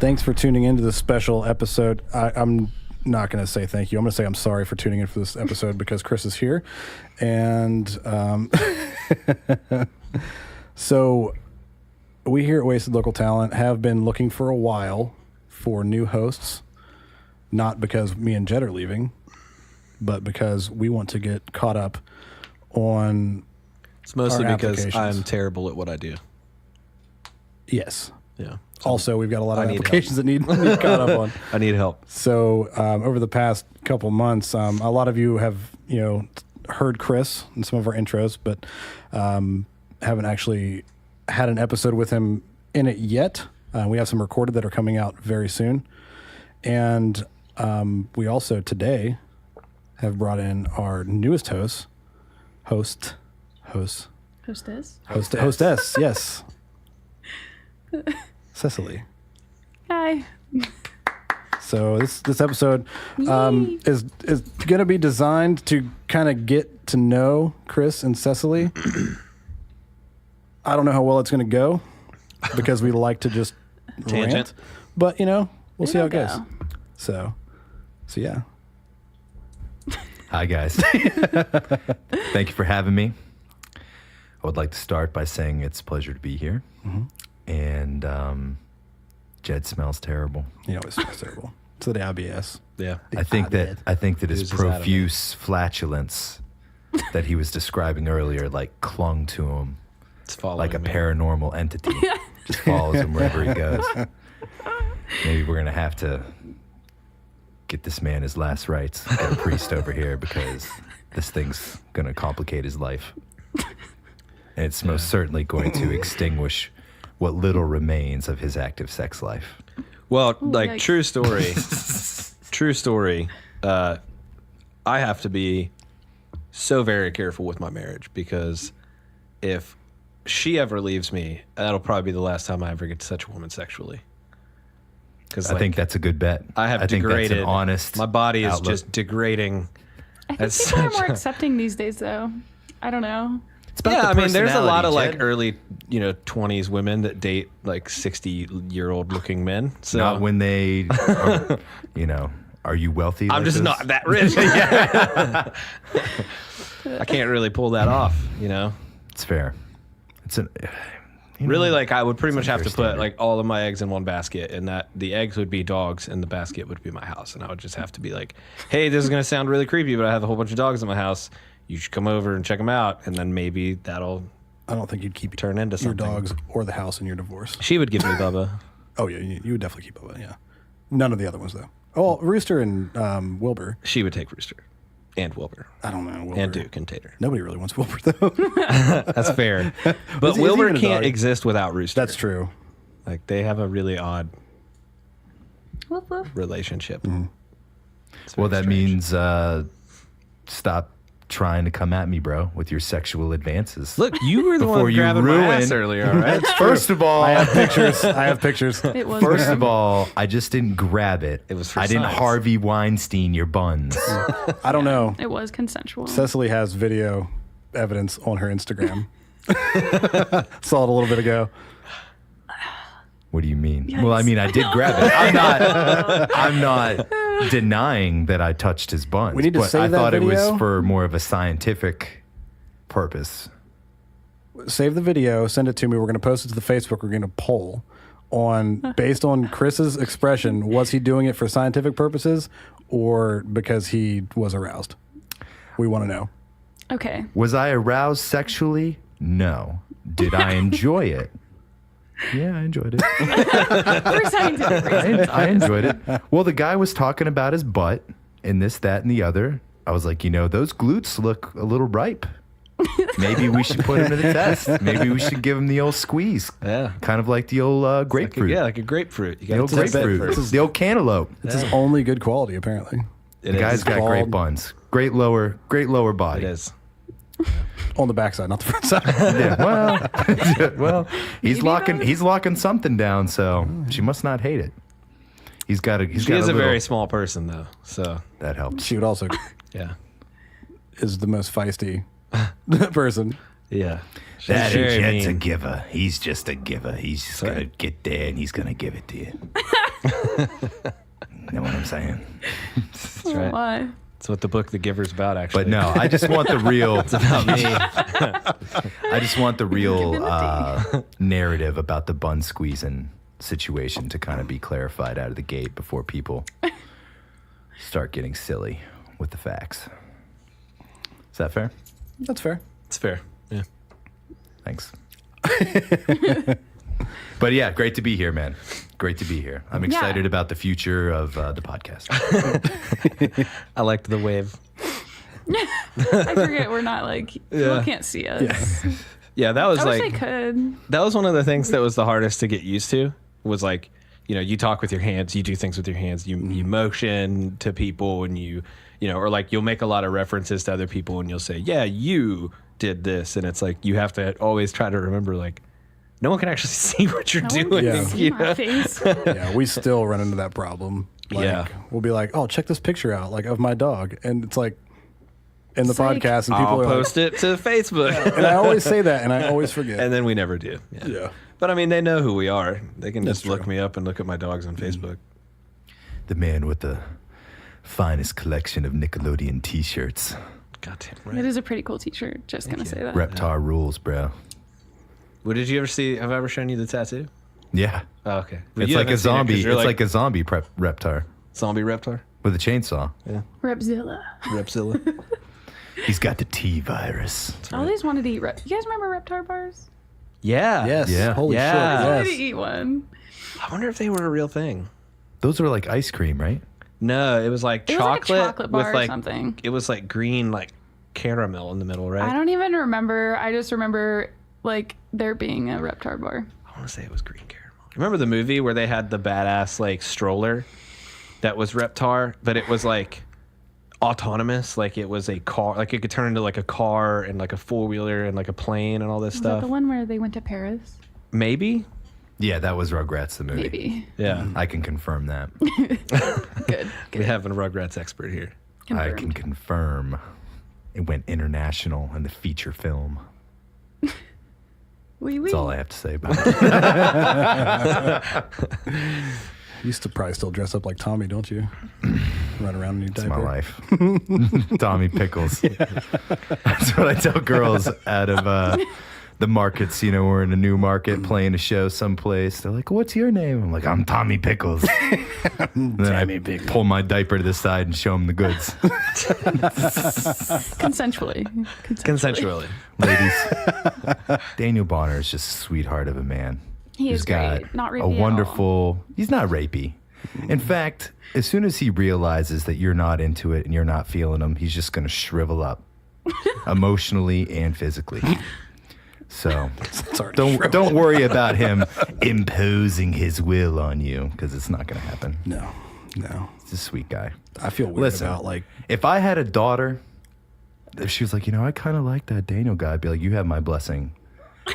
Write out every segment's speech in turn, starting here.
Thanks for tuning into this special episode. I'm not going to say thank you. I'm going to say I'm sorry for tuning in for this episode because Chris is here. And so we here at Wasted Local Talent have been looking for a while for new hosts, not because me and Jed are leaving, but because we want to get caught up on It's mostly our because applications. I'm terrible at what I do. Yes. Yeah. Also, we've got a lot I of need applications that need caught up on. I need help. So over the past couple months, a lot of you have heard Chris in some of our intros, but haven't actually had an episode with him in it yet. We have some recorded that are coming out very soon, and we also today have brought in our newest hostess. Yes, Cecily. Hi. So this episode is going to be designed to kind of get to know Chris and Cecily. I don't know how well it's going to go because we like to just Tangent. rant, but we'll see how it There goes. you So yeah. Hi, guys. Thank you for having me. I would like to start by saying it's a pleasure to be here. Mm-hmm. And Jed smells terrible. It's terrible. It's the IBS. Yeah. I think that his Oozes out of me. profuse flatulence that he was describing earlier clung to him It's following like a me. paranormal entity. Just follows him wherever he goes. Maybe we're gonna have to get this man his last rites, get a priest over here, because this thing's gonna complicate his life. And it's most certainly going to extinguish what little remains of his active sex life. Well, yikes. true story. True story. I have to be so very careful with my marriage because if she ever leaves me, that'll probably be the last time I ever get to touch a woman sexually. Because I think that's a good bet. I have think degraded. that's an honest My body is outlook. just degrading. I think That's people are such more a- accepting these days, though. I don't know. It's about Yeah, the I mean, there's a lot of personality, Jed. early, 20s women that date 60-year-old looking men. So Not when they, are you wealthy? I'm like just this? not that rich. I can't really pull that off, It's fair. It's an Really, I would pretty much have to put standard. all of my eggs in one basket, and that the eggs would be dogs, and the basket would be my house, and I would just have to be like, "Hey, this is gonna sound really creepy, but I have a whole bunch of dogs in my house. You should come over and check them out, and then maybe that'll." I don't think you'd keep Turn into your something. dogs or the house in your divorce. She would give me Bubba. Oh yeah, you would definitely keep Bubba. Yeah, none of the other ones though. Oh, Rooster and Wilbur. She would take Rooster, and Wilbur, I don't know. Wilbur. and Duke, and Tater. Nobody really wants Wilbur though. That's fair, but Is he Wilbur even a can't dog? exist without Rooster. That's true. They have a really odd Woof, woof. relationship. Mm-hmm. It's Well, very that strange. means stop trying to come at me, bro, with your sexual advances. Look, you were the Before one you grabbing my ass ruin- earlier, all right? First of all, I have pictures. It was. first of all, I just didn't grab it. It was for I didn't science. Harvey Weinstein your buns. I don't know. It was consensual. Cecily has video evidence on her Instagram. Saw it a little bit ago. What do you mean? Yikes. Well, I mean, I did grab it. I'm not denying that I touched his buns. We need to but save I that thought it video. was for more of a scientific purpose. Save the video, send it to me. We're going to post it to the Facebook. We're going to poll on, based on Chris's expression, was he doing it for scientific purposes or because he was aroused? We want to know. Okay. Was I aroused sexually? No. Did I enjoy it? Yeah, I enjoyed it. For scientific reasons. I enjoyed it. Well, the guy was talking about his butt and this, that, and the other. I was like, those glutes look a little ripe. Maybe we should put him to the test. Maybe we should give him the old squeeze. Yeah. Kind of like the old grapefruit. Like a grapefruit. You The old got to test it grapefruit. first. The old cantaloupe. It's his only good quality, apparently. It The guy's is. got bald. great buns. Great lower body. It is. On the backside, not the front side. Yeah, well, he's Maybe locking something down, so she must not hate it. She She is a very small person, though. So, that helps. She would also yeah. is the most feisty person. Yeah. She's That very Jed's a mean. giver. He's just a giver. He's just gonna get there and he's gonna give it to you. Know what I'm saying? That's right. Why? That's what the book The Giver's about, actually. But no, I just want the real. It's about me. I just want the real Give him the narrative about the bun squeezing situation to kind of be clarified out of the gate before people start getting silly with the facts. Is that fair? That's fair. It's fair. Yeah. Thanks. But yeah, great to be here, man. Great to be here. I'm excited about the future of the podcast. I liked the wave. I forget we're not like people can't see us. Yeah, that was I like wish they could. that was one of the things that was the hardest to get used to. Was like, you know, you talk with your hands, you do things with your hands, you motion to people, and you know, or like you'll make a lot of references to other people, and you'll say, "Yeah, you did this," and it's like you have to always try to remember, like, no one can actually see what you're No one doing. can Yeah. see my face. Yeah, we still run into that problem. Like, Yeah. we'll be like, "Oh, check this picture out, like of my dog," and it's like in the It's like- podcast, and people I'll are post it to Facebook, like, and I always say that, and I always forget. and then we never do. Yeah. Yeah. But I mean, they know who we are. They can That's just look true. me up and look at my dogs on Facebook. The man with the finest collection of Nickelodeon T-shirts. Goddamn It right. is a pretty cool T-shirt. Just gonna say that. Reptar rules, bro. What did you ever see? Have I ever shown you the tattoo? Yeah. Oh, okay. But It's you like a haven't seen it 'cause zombie. you're It's like a zombie reptar zombie reptar. with a chainsaw. Repzilla. Repzilla. He's got the T virus. I always wanted to eat. You guys remember Reptar bars? Yeah. Yes. Yeah. Holy Yeah. I shit. wanted to Yes. eat one. I wonder if they were a real thing. Those are like ice cream, right? No, it was like It was like a chocolate, chocolate bar with or like something. It was like green, like caramel in the middle, right? I don't even remember. I just remember like there being a Reptar bar. I want to say it was green caramel. Remember the movie where they had the badass like stroller that was Reptar, but it was like autonomous, like it was a car, like it could turn into like a car and like a four-wheeler and like a plane and all this Was that stuff. the one where they went to Paris? Maybe. Yeah, that was Rugrats the movie. Maybe. Yeah. I can confirm that. Good. We have a Rugrats expert here. I Confirmed. can confirm it went international in the feature film. Oui, oui. That's all I have to say about it. You used to probably still dress up like Tommy, don't you? Run around in your It's diaper. my life. Tommy Pickles. That's what I tell girls out of the markets. You know, we're in a new market playing a show someplace. They're like, "What's your name?" I'm like, "I'm Tommy Pickles." And then I pull my diaper to the side and show them the goods. Consensually. Consensually. Ladies, Daniel Bonner is just a sweetheart of a man. He He's is got great. Not rapey a at all. wonderful. He's not rapey. In fact, as soon as he realizes that you're not into it and you're not feeling him, he's just going to shrivel up, emotionally and physically. So It's already don't worry about him imposing his will on you, because it's not going to happen. No. He's a sweet guy. I feel weird Listen, about like if I had a daughter, if she was like, you know, I kind of like that Daniel guy, I'd be like, you have my blessing.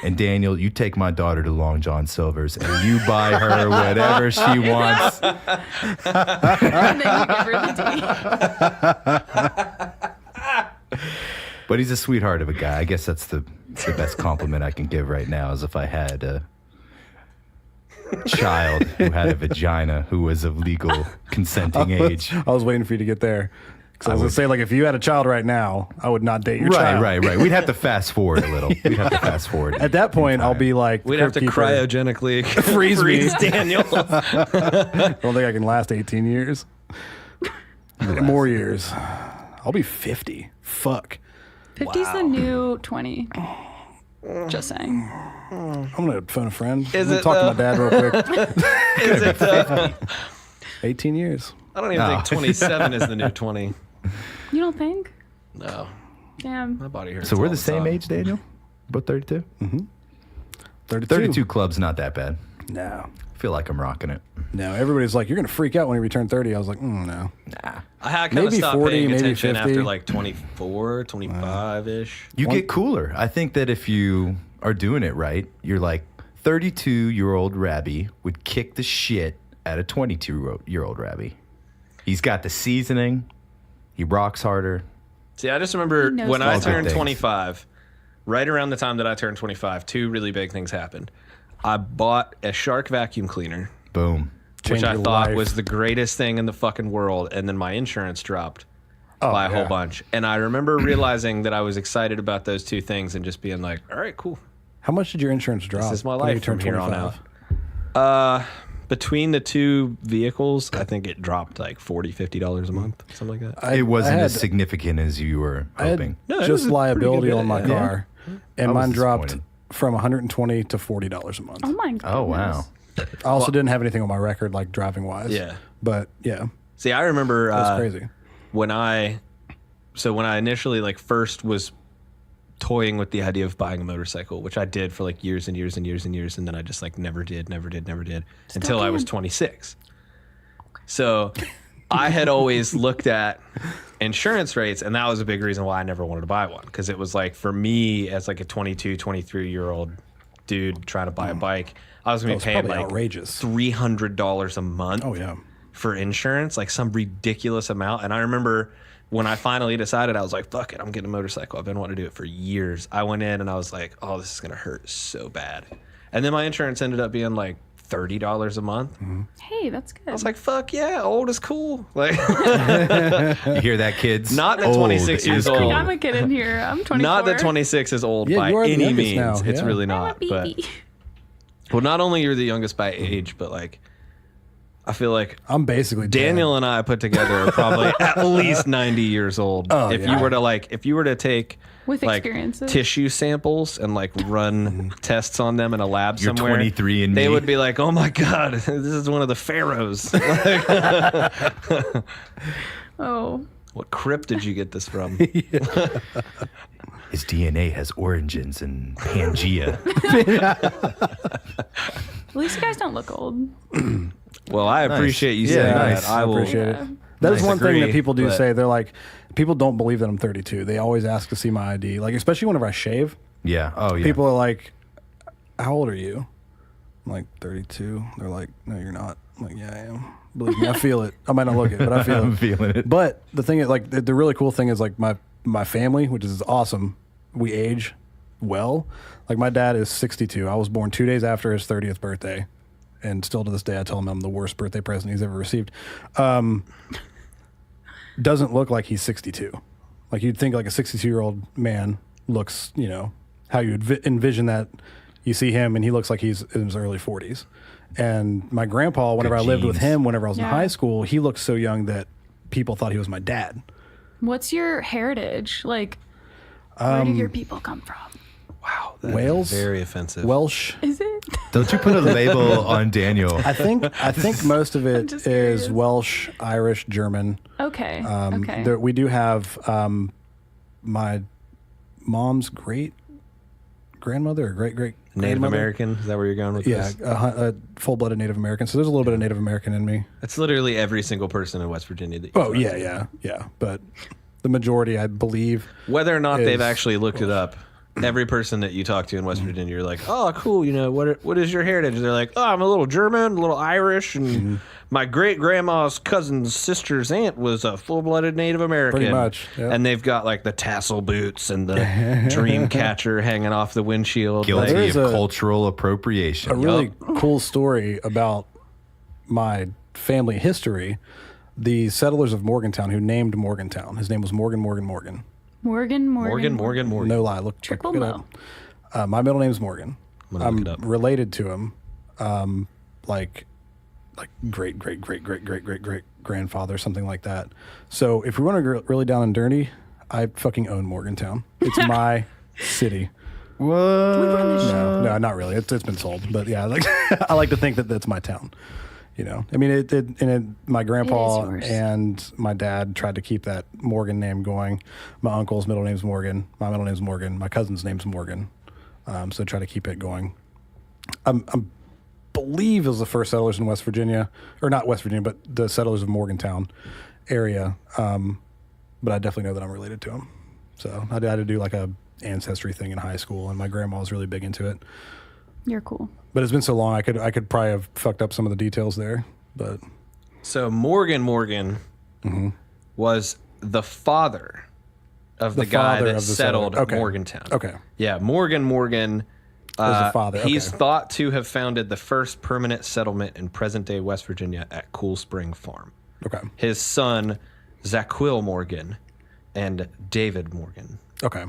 And Daniel, you take my daughter to Long John Silver's and you buy her whatever she wants. And then you give her the D. But he's a sweetheart of a guy. I guess that's the best compliment I can give right now, is if I had a child who had a vagina who was of legal consenting age. I was waiting for you to get there. Because I was going to say, like, if you had a child right now, I would not date your child. Right. We'd have to fast forward a little. We'd have to fast forward. At that point, I'll be like, the We'd have to crypt keeper. cryogenically Freeze me. Daniel. I don't think I can last 18 years. More years. I'll be 50. Fuck. 50's the new 20. Just saying. I'm going to phone a friend. Is I'm gonna it, talk to though? my dad real quick. Is it? 18 years. I don't even think 27 is the new 20. You don't think? No, Damn. my body hurts. So we're all the same time. age, Daniel? About 32? 32. 32 club's not that bad. No. I feel like I'm rocking it. No. Everybody's like, you're going to freak out when you return 30. I was like, no. I had kind of Maybe stopped 40, paying maybe attention 50. after like 24, 25-ish. You get cooler. I think that if you are doing it right, you're like 32-year-old Rabbi would kick the shit out of 22-year-old Rabbi. He's got the seasoning. He rocks harder. See, I just remember He knows when I all good turned things. 25, right around the time that I turned 25, two really big things happened. I bought a Shark vacuum cleaner, Boom. change which I your thought life. was the greatest thing in the fucking world. And then my insurance dropped by a whole bunch. And I remember realizing that I was excited about those two things and just being like, all right, cool. How much did your insurance drop? This is my when you life from turned here on 25? out. Between the two vehicles, I think it dropped like $40, $50 a month, something like that. It wasn't I had- as significant as you were I had hoping. No, it was just a pretty liability good bit, on my yeah. car, and I was mine dropped disappointed. from $120 to $40 a month. Oh my god. Oh, wow. I also didn't have anything on my record, like driving wise. Yeah. But yeah, See, I remember that's crazy. when I initially like first was toying with the idea of buying a motorcycle, which I did for like years and years and years and years, and then I just like never did until I was can. 26. So I had always looked at insurance rates, and that was a big reason why I never wanted to buy one, because it was like, for me as like a 22, 23-year-old dude trying to buy a bike, I was going to be It's paying probably like outrageous. $300 a month Oh yeah. for insurance, like some ridiculous amount. And I remember when I finally decided, I was like, fuck it, I'm getting a motorcycle. I've been wanting to do it for years. I went in and I was like, oh, this is going to hurt so bad. And then my insurance ended up being like $30 a month. Hey, that's good. I was like, fuck yeah, old is cool. Like, You hear that, kids? Not that Old 26 is years I think old. I'm a kid in here. I'm 24. not that 26 is old Yeah, by you are the any youngest means. now, It's yeah. really I'm a not. But baby. well, not only you're the youngest by age, but like, I feel like I'm basically Daniel and I put together are probably at least 90 years old. Oh, if yeah. you were to take With like experiences. tissue samples and like run tests on them in a lab You're somewhere, 23andMe. they would be like, "Oh my god, this is one of the pharaohs." Oh. What crypt did you get this from? His DNA has origins in Pangea. At least you guys don't look old. Well, I appreciate you saying nice. that. I will. appreciate Yeah. it. That is Nice. one thing that Agree, people do but- say. They're like, people don't believe that I'm 32. They always ask to see my ID. Like, especially whenever I shave, Yeah. Oh, yeah. people are like, "How old are you?" I'm like, 32. They're like, "No, you're not." I'm like, "Yeah, I am." Believe me, I feel it. I might not look it, but I feel I'm it. feeling it. But the thing is, like, the really cool thing is, like, my family, which is awesome, we age well. Like, my dad is 62. I was born 2 days after his 30th birthday. And still to this day, I tell him I'm the worst birthday present he's ever received. Doesn't look like he's 62. Like, you'd think like a 62-year-old man looks, you know, how you would envision that. You see him and he looks like he's in his early 40s. And my grandpa, whenever I lived with genes. him, whenever I was in Yeah. high school, he looked so young that people thought he was my dad. What's your heritage? Like, where do your people come from? Wow, that is Wales? very offensive. Welsh. Is it? Don't you put a label on Daniel? I think most of it just is curious. Welsh, Irish, German. Okay. Okay. We do have my mom's great grandmother or great Native American. Is that where you're going with Yeah, this? a full-blooded Native American. So there's a little bit of Native American in me. That's literally every single person in West Virginia. That you Oh talk yeah, to. yeah. But the majority, I believe. Whether or not they've is actually looked it up, every person that you talk to in West Virginia, you're like, oh, cool. You know, what is your heritage? They're like, oh, I'm a little German, a little Irish, and my great grandma's cousin's sister's aunt was a full blooded Native American. Pretty much, yeah. And they've got like the tassel boots and the dream catcher hanging off the windshield. Guilty there Like, is of a- cultural appropriation. A really cool story about my family history. The settlers of Morgantown, who named Morgantown, his name was Morgan. Morgan. Morgan. No lie, look Triple it Mo. up. My middle name's Morgan. I'm gonna look it up. Related to him, like great grandfather, something like that. So if we want to go really down and dirty, I fucking own Morgantown. It's my city. We run the show. No, not really. It's been sold, but yeah, like I like to think that that's my town. You know, I mean, my grandpa yours. and my dad tried to keep that Morgan name going. My uncle's middle name's Morgan. My middle name's Morgan. My cousin's name's Morgan. So try to keep it going. I believe it was the first settlers in West Virginia, or not West Virginia, but the settlers of Morgantown area. But I definitely know that I'm related to them. So I had to do like a ancestry thing in high school, and my grandma was really big into it. You're cool. But it's been so long, I could probably have fucked up some of the details there. But So Morgan was the father of the guy father that of the settled settler. Okay. Morgantown. Okay. Yeah, Morgan Was the father? He's Okay. thought to have founded the first permanent settlement in present-day West Virginia at Cool Spring Farm. Okay. His son, Zaquil Morgan, and David Morgan Okay.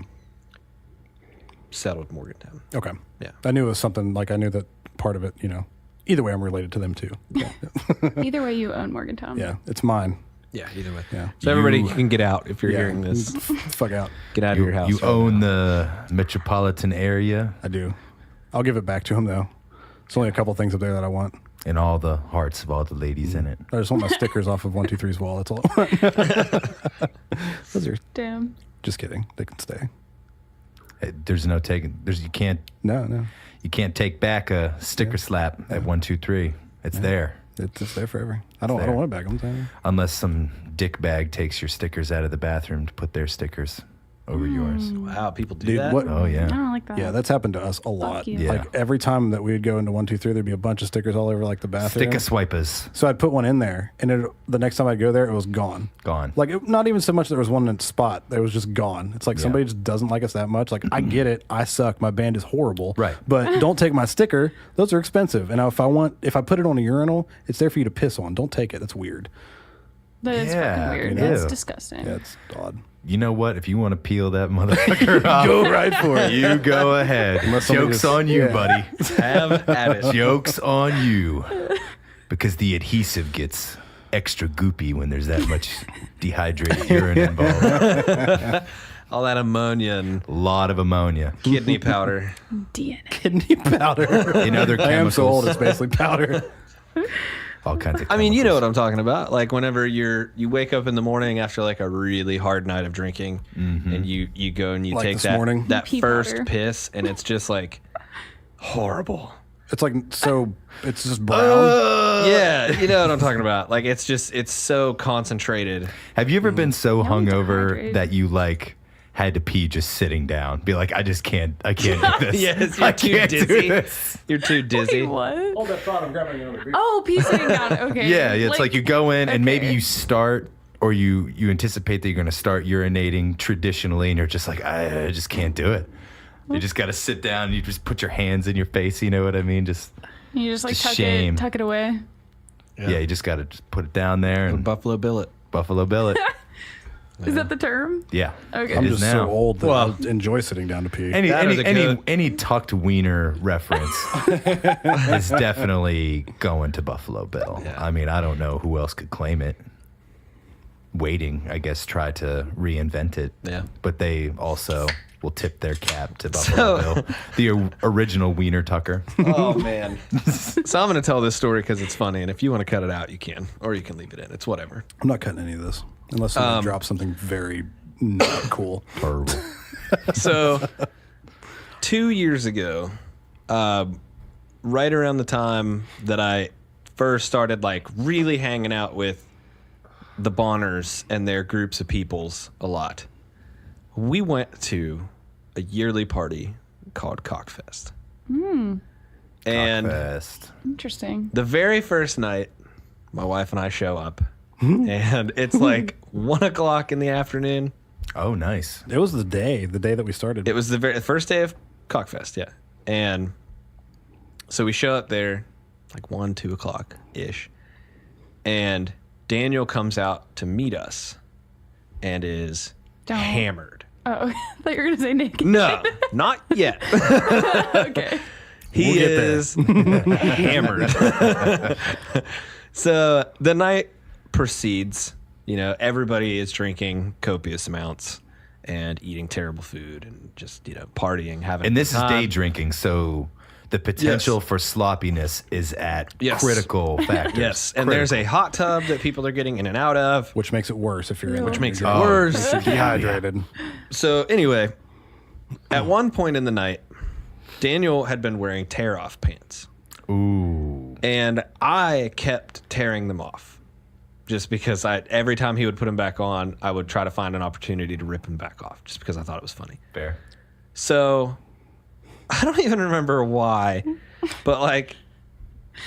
settled Morgantown. Okay. Yeah. I knew it was something like I knew that part of it, either way I'm related to them too. Yeah. Either way, you own Morgantown. Yeah. It's mine. Yeah, either way. Yeah. So everybody You- can get out if you're Yeah. hearing this. Fuck out. Get out of You, your house. you right own now. the metropolitan area I do. I'll give it back to him though. It's only a couple things up there that I want. and all the hearts of all the ladies in it. I just want my stickers off of 123's wall. That's all I want. Those are Damn. just kidding. They can stay. There's no taking. You can't No. take back a sticker slap at 123. It's there. It's just there forever. I don't want it back. I'm telling you. Unless some dick bag takes your stickers out of the bathroom to put their stickers over yours. Wow, people do Dude, that? what? Oh I yeah. don't like that. Yeah, that's happened to us a lot. you. Yeah. Like every time that we would go into 123, there'd be a bunch of stickers all over like the bathroom. Sticker swipers. So I'd put one in there, and the next time I'd go there, it was gone. Gone. Like not even so much there was one in spot; it was just gone. It's like somebody just doesn't like us that much. Like I get it, I suck. My band is horrible, Right. But don't take my sticker; those are expensive. And if I put it on a urinal, it's there for you to piss on. Don't take it. That's weird. That is Yeah, fucking weird. you That's know. disgusting. Yeah, it's odd. You know what? If you want to peel that motherfucker off, Go right for it. you go ahead. somebody Joke's just- on you, yeah. buddy. Have at it. Joke's on you. Because the adhesive gets extra goopy when there's that much dehydrated urine involved. All that ammonia and A lot of ammonia. kidney powder. DNA. Kidney powder. In other I am chemicals. so old; it's basically powder. All kinds of I mean, you know chemicals. what I'm talking about. Like whenever you wake up in the morning after like a really hard night of drinking, and you go and you Like take this that morning? that Pea first powder. piss, and it's just like horrible. It's like so. It's just brown. Yeah, you know what I'm talking about. Like it's so concentrated. Have you ever been so Now I'm hungover dehydrated. that you like had to pee just sitting down? Be like, I can't do this. Yes, I you're too can't do dizzy. this. You're too dizzy. Wait, what? Hold that thought. I'm grabbing another beer. Oh, pee sitting down. Okay. Yeah, it's like you go in and maybe okay. you start or you anticipate that you're going to start urinating traditionally and you're just like, I just can't do it. You just got to sit down and you just put your hands in your face. You know what I mean? Just, You just like Just shame. tuck it away. yeah, you just got to just put it down there and Buffalo Billet. Buffalo Bill it. Is that the term? Yeah. Okay. I'm It just is so now. old that Well- I enjoy sitting down to pee. Any That or any the any, goat. any tucked wiener reference is definitely going to Buffalo Bill. Yeah. I mean, I don't know who else could claim it. Waiting, I guess, try to reinvent it. Yeah. But they also will tip their cap to Buffalo Bill, the original wiener tucker. Oh man. So I'm going to tell this story because it's funny, and if you want to cut it out, you can, or you can leave it in. It's whatever. I'm not cutting any of this unless somebody drops something very not cool. Horrible. So 2 years ago, right around the time that I first started like really hanging out with the Bonners and their groups of peoples a lot, we went to a yearly party called Cockfest. And Best. Interesting. the very first night, my wife and I show up, and it's like 1 o'clock in the afternoon. Oh, nice. It was the day that we started. It was the very first day of Cockfest, yeah. And so we show up there like 1, 2 o'clock ish. And Daniel comes out to meet us and is Don't. hammered. Oh, I thought you were gonna say naked. No, not yet. Okay. He We'll get there. is hammered. So the night proceeds. You know, everybody is drinking copious amounts and eating terrible food and just, you know, partying, having a And good this is time. day drinking, so the potential for sloppiness is at Yes. critical factors. Yes, and there's a hot tub that people are getting in and out of. which makes it worse if you're in. Which makes it you're worse. dehydrated. So anyway, at one point in the night, Daniel had been wearing tear-off pants, Ooh. and I kept tearing them off. Just because every time he would put them back on, I would try to find an opportunity to rip them back off, just because I thought it was funny. Fair. So I don't even remember why, but like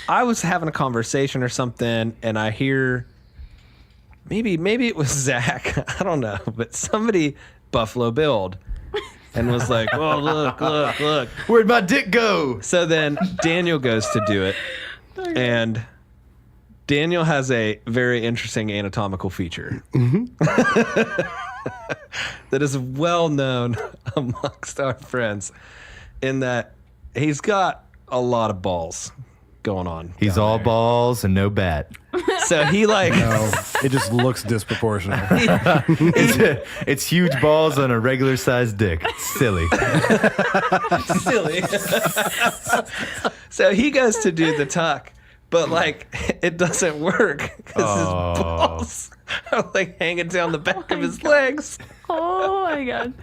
I was having a conversation or something, and I hear maybe it was Zach. I don't know, but somebody Buffalo Billed, and was like, "Oh, look." Where'd my dick go? So then Daniel goes to do it, and Daniel has a very interesting anatomical feature that is well known amongst our friends in that he's got a lot of balls going on. He's all balls and no bat. So he like No, it just looks disproportionate. It's huge balls on a regular sized dick. Silly. silly. So he goes to do the tuck, but like it doesn't work because his balls are like hanging down the back of his legs. Oh my god.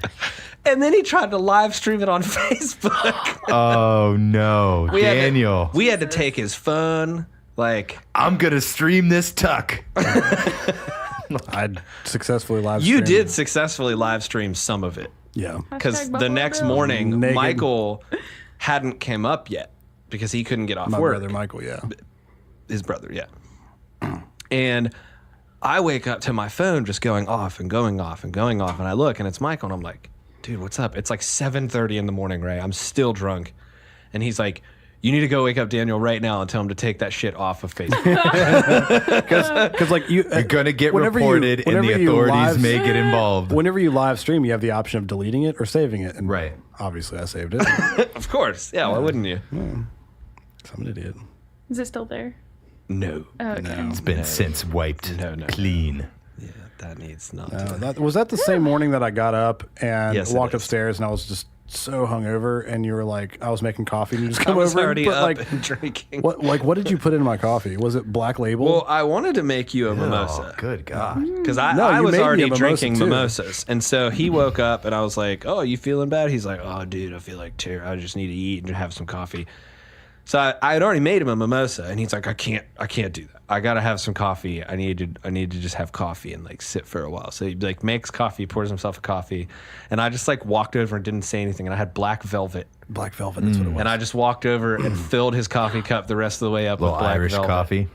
And then he tried to live stream it on Facebook. Oh no, Daniel. We had to take his phone. Like, I'm gonna stream this tuck. I'd successfully live you streamed did it. successfly live stream some of it. Yeah. Because Hashtag the Buffalo next Bill. morning, Naked. Michael hadn't came up yet because he couldn't get off My work. brother Michael, yeah. His brother, yeah. And I wake up to my phone just going off and going off and going off. And I look and it's Michael and I'm like, dude, what's up? It's like 7:30 in the morning, Ray. I'm still drunk. And he's like, you need to go wake up Daniel right now and tell him to take that shit off of Facebook. Because like you're Gonna get whenever reported and the authorities may get involved. Whenever you live stream, you have the option of deleting it or saving it. And Right. obviously I saved it. Of course. Yeah, why wouldn't you? I'm an idiot. Is it still there? No. Oh, okay. It's been since wiped No. clean. Yeah, that needs not Was that the same morning that I got up and Yes, it walked is. upstairs and I was just so hungover and you were like, I was making coffee and you just I come was over already and put up like, and drinking. what did you put in my coffee? Was it Black Label? Well, I wanted to make you a Oh, mimosa. good God. Because No, I you was made me already a mimosa, drinking too. mimosas. And so he woke up and I was like, oh, you feeling bad? He's like, oh, dude, I feel like I just need to eat and have some coffee. So I had already made him a mimosa and he's like, I can't do that. I got to have some coffee. I need to just have coffee and like sit for a while. So he like makes coffee, pours himself a coffee. And I just like walked over and didn't say anything. And I had black velvet. Black Velvet, that's what it was. And I just walked over and filled his coffee cup the rest of the way up Little with black Irish velvet. coffee.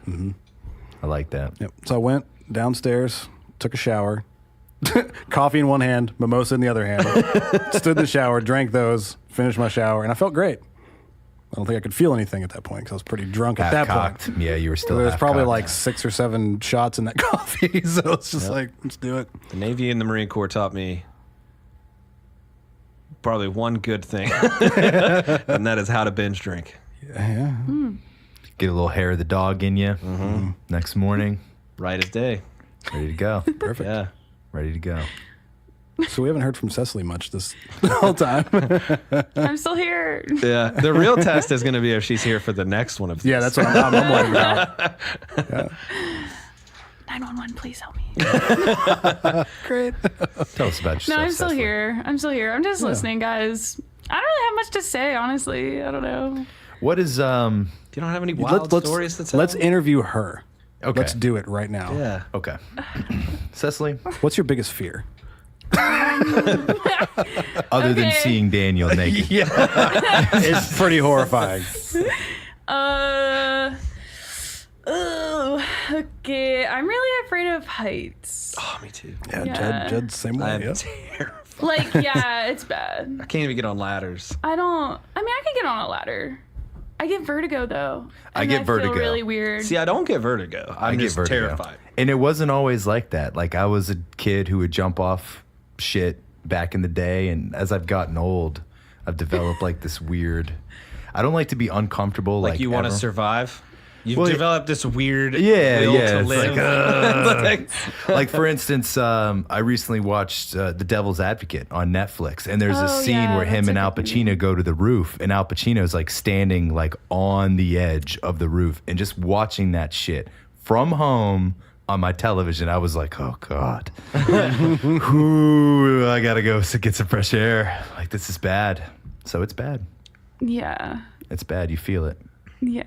I like that. Yep. So I went downstairs, took a shower, coffee in one hand, mimosa in the other hand, stood in the shower, drank those, finished my shower, and I felt great. I don't think I could feel anything at that point because I was pretty drunk at that Half-cocked. point. Yeah, you were still There was half probably cocked. like 6 or 7 shots in that coffee, so it's just like, let's do it. The Navy and the Marine Corps taught me probably one good thing, and that is how to binge drink. Yeah. Get a little hair of the dog in you. Next morning, Right as day. ready to go. Perfect. Yeah. Ready to go. So we haven't heard from Cecily much this whole time. I'm still here. Yeah. The real test is going to be if she's here for the next one of these. Yeah, that's what I'm worried about. 911, please help me. Great. Tell us about yourself. No, I'm still Cecily. here. I'm just listening, guys. I don't really have much to say, honestly. I don't know. What is You don't have any wild stories to tell? Let's interview her. Okay. Let's do it right now. Yeah. Okay. Cecily, What's your biggest fear? other than Okay. seeing Daniel naked. It's pretty horrifying. Okay. I'm really afraid of heights. Oh, me too. Yeah, Yeah. Jed's the same way. I'm Yeah. terrified. Like, yeah, it's bad. I can't even get on ladders. I can get on a ladder. I get vertigo though. I And get vertigo. Feel really weird. See, I don't get vertigo. I'm get just vertigo. terrified. And it wasn't always like that. Like I was a kid who would jump off shit back in the day, and as I've gotten old, I've developed like this weird. I don't like to be uncomfortable. Like you want to ever. survive? You've Well, developed this weird Yeah, will yeah, to it's live. like, like for instance, I recently watched The Devil's Advocate on Netflix, and there's a Oh, scene yeah, where him that's and a Al good Pacino movie. go to the roof, and Al Pacino's like standing like on the edge of the roof, and just watching that shit from home on my television, I was like, oh God, Ooh, I gotta go get some fresh air. Like this is bad. So it's bad. Yeah. It's bad. You feel it. Yeah.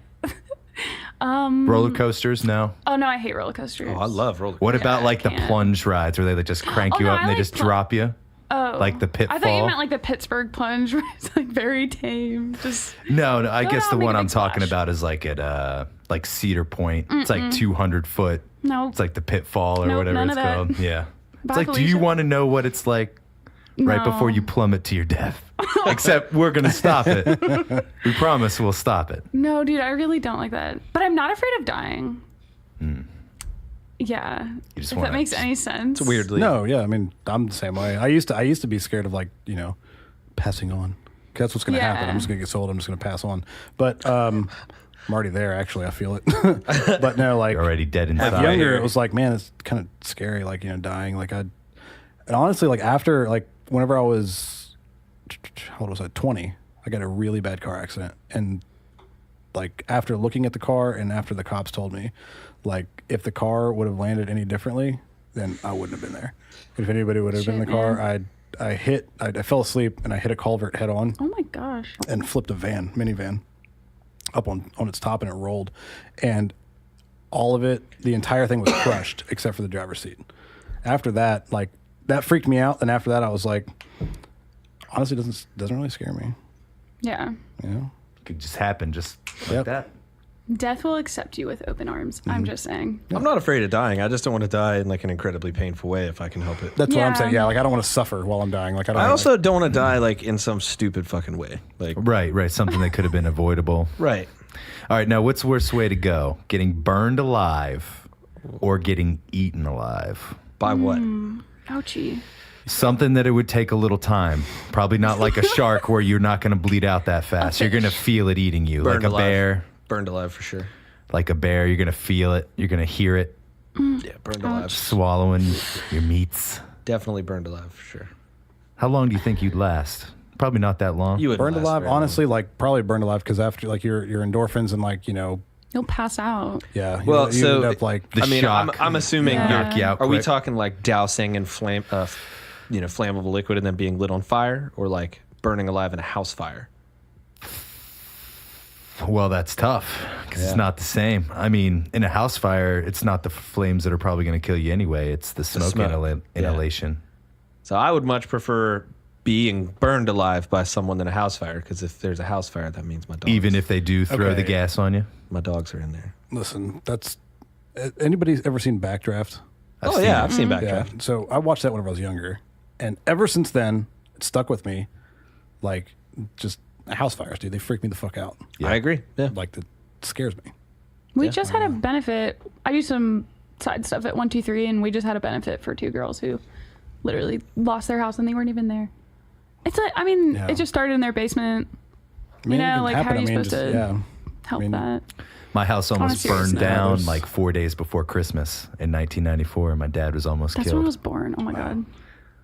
Roller coasters, no. Oh no, I hate roller coasters. Oh, I love roller. What Yeah, about like the I can't. plunge rides where they like just crank Oh, you no, up and I they like just drop you? Oh. Like the pitfall? I thought you meant like the Pittsburgh plunge where it's like very tame. Just No, I guess no, the make one a I'm big talking splash. about is like at like Cedar Point. It's like 200 foot. no. It's like the pitfall or Nope, whatever none it's of that. called. Yeah. It's Bye, like, do you Felicia. want to know what it's like right No. before you plummet to your death. Except we're going to stop it. We promise we'll stop it. No, dude, I really don't like that. But I'm not afraid of dying. Yeah. You just If wanna that makes just- any sense. It's weirdly. No, yeah, I mean, I'm the same way. I used to be scared of like, passing on. 'Cause that's what's going to happen. Yeah. I'm just going to get sold. I'm just going to pass on. But I'm already there. Actually, I feel it. But no, like You're already dead inside. younger, it was like, man, it's kind of scary. Like dying. Like and honestly, like after like whenever I was, how old was I? 20. I got a really bad car accident, and like after looking at the car and after the cops told me, like if the car would have landed any differently, then I wouldn't have been there. If anybody would have been in the Shit, car, man. I fell asleep and I hit a culvert head on Oh my gosh. and flipped a minivan up on its top, and it rolled, and all of it, the entire thing was crushed except for the driver's seat. After that, like that freaked me out, and after that I was like, honestly, doesn't really scare me. Yeah. Could just happen just like Yep. that. Death will accept you with open arms. I'm just saying. I'm not afraid of dying. I just don't want to die in like an incredibly painful way if I can help it. That's what I'm Yeah. saying. Yeah, like I don't want to suffer while I'm dying. Like I don't. I also don't want to die like in some stupid fucking way. Like Right. Something that could have been avoidable. right. All right, now what's the worst way to go? Getting burned alive or getting eaten alive? By what? Ouchie. Something that it would take a little time. Probably not like a shark where you're not going to bleed out that fast. You're going to feel it eating you. Burned like a alive. bear. Burned alive for sure. Like a bear, you're going to feel it. You're going to hear it Yeah, burned alive. swallowing your meats. Definitely burned alive for sure. How long do you think you'd last? Probably not that long. You would burned alive. Honestly, like probably burned alive because after like your endorphins and like You'll pass out. yeah. Well, you so end up like The I mean, shock. I'm assuming. Yeah. knock you out Are we quick. talking like dousing in flammable liquid and then being lit on fire, or like burning alive in a house fire? Well, that's tough because Yeah. it's not the same. I mean, in a house fire, it's not the flames that are probably going to kill you anyway. It's the smoke, smoke. inhalation. So I would much prefer being burned alive by someone than a house fire, because if there's a house fire, that means my dogs. Even if they do throw the Okay. gas on you. my dogs are in there. listen. That's anybody ever seen Backdraft? I've Oh seen yeah, it. I've seen Yeah. Backdraft. So I watched that whenever I was younger, and ever since then, it stuck with me. Like just house fires, dude. They freak me the fuck out. Yeah. I agree. Yeah. Like that scares me. We just had a benefit. I do some side stuff at 123, and we just had a benefit for 2 girls who literally lost their house and they weren't even there. Yeah. It just started in their basement. I mean, You know, it can like, how happen. are you I mean, supposed to yeah. Help mean, that. My house almost serious burned note, down there's- like 4 days before Christmas in 1994. My dad was almost That's killed. when I was born. Oh my god.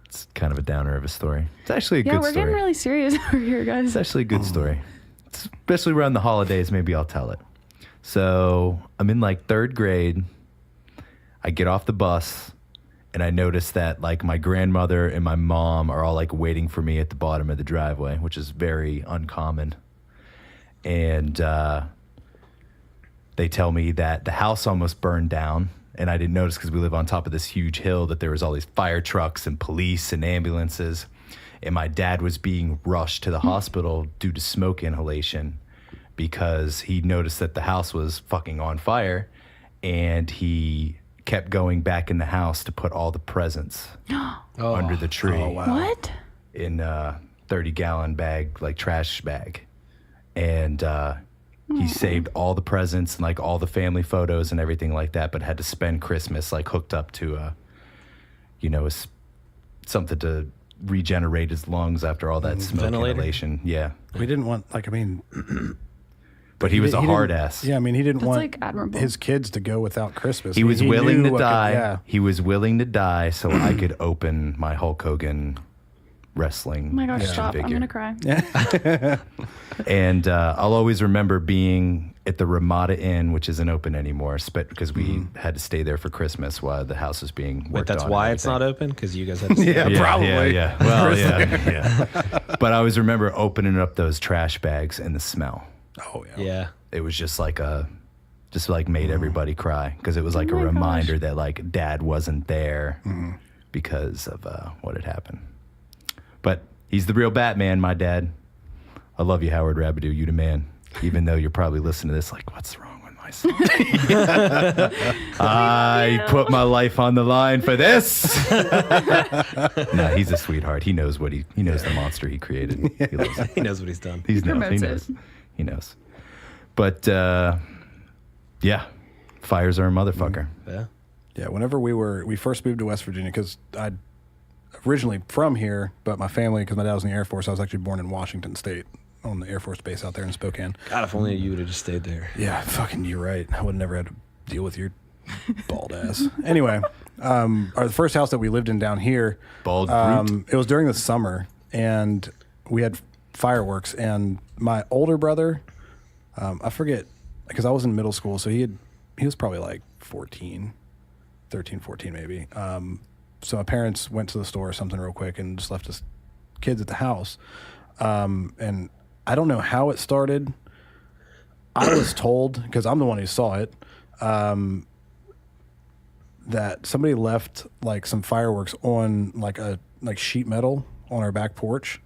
It's kind of a downer of a story. It's actually a Yeah, good we're story. getting really serious over here, guys. It's actually a good story. Especially around the holidays, maybe I'll tell it. So I'm in like 3rd grade. I get off the bus and I notice that like my grandmother and my mom are all like waiting for me at the bottom of the driveway, which is very uncommon. And they tell me that the house almost burned down. And I didn't notice because we live on top of this huge hill that there was all these fire trucks and police and ambulances. And my dad was being rushed to the hospital due to smoke inhalation because he noticed that the house was fucking on fire, and he kept going back in the house to put all the presents under the tree What? in a 30-gallon bag, like trash bag. And he saved all the presents and like all the family photos and everything like that, but had to spend Christmas like hooked up to something to regenerate his lungs after all that smoke Ventilator? inhalation. Yeah. We didn't want like I mean, But he was a didn't- hard ass. Yeah, I mean, he didn't That's, want like, admirable. his kids to go without Christmas. He was willing knew to what could- die. yeah. He was willing to die so I could open my Hulk Hogan wrestling Oh my gosh, Yeah. stop. I'm figure. going to cry. And I'll always remember being at the Ramada Inn, which isn't open anymore, because we had to stay there for Christmas while the house was being worked Wait, that's on. why and it's not everything. open, because you guys had to stay Yeah, there? probably. Yeah. Well, yeah. But I always remember opening up those trash bags and the smell. Oh yeah. Yeah. It was just like made everybody cry because it was like Oh a my reminder gosh. that like dad wasn't there because of what had happened. But he's the real Batman, my dad. I love you, Howard Rabideau. You the man. Even though you're probably listening to this like, what's wrong with my son. I put my life on the line for this. Nah, he's a sweetheart. He knows what he knows the monster he created. He loves it. He knows what he's done. He promotes knows. it. He knows. But yeah, fires are a motherfucker. Yeah. Yeah, whenever we first moved to West Virginia, because I'd originally from here, but my family, because my dad was in the Air Force, I was actually born in Washington State on the Air Force base out there in Spokane. God, if only you would have just stayed there. Yeah, fucking, you're right. I would never had to deal with your bald ass. Anyway, the first house that we lived in down here, Bald brute. it was during the summer, and we had fireworks, and my older brother, I forget, because I was in middle school, so he was probably like 13, 14 maybe. So my parents went to the store or something real quick and just left us kids at the house. And I don't know how it started. I was told, because I'm the one who saw it, that somebody left like some fireworks on like sheet metal on our back porch.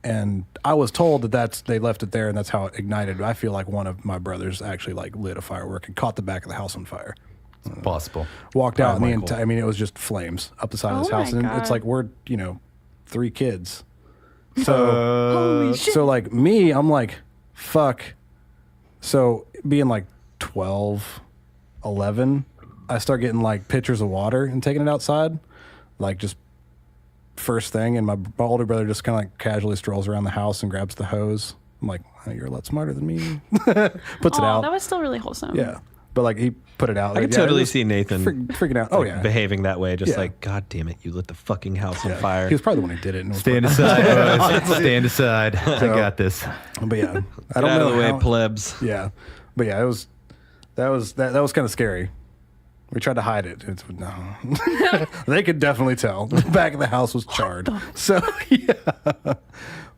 And I was told that they left it there and that's how it ignited. I feel like one of my brothers actually like lit a firework and caught the back of the house on fire. Possible. Walked out and the Michael. entire, I mean, it was just flames up the side of Oh this house. my And God. it's like, we're, 3 kids. So, Holy shit. so like me, I'm like, fuck. So being like 12, 11, I start getting like pitchers of water and taking it outside, like just first thing. And my older brother just kind of like casually strolls around the house and grabs the hose. I'm like, oh, you're a lot smarter than me. Puts it out. That was still really wholesome. Yeah. But like he put it out. I Like, could yeah, it totally was see Nathan freaking out. Oh yeah. behaving that way. Just Yeah. like, God damn it, you lit the fucking house on fire. He was probably the one who did it. And was Stand aside, boys. Stand aside. I got this. But yeah, I Get don't out know of the way, how- plebs. Yeah, but yeah, that was kind of scary. We tried to hide it. No, they could definitely tell. The back of the house was charred. So yeah,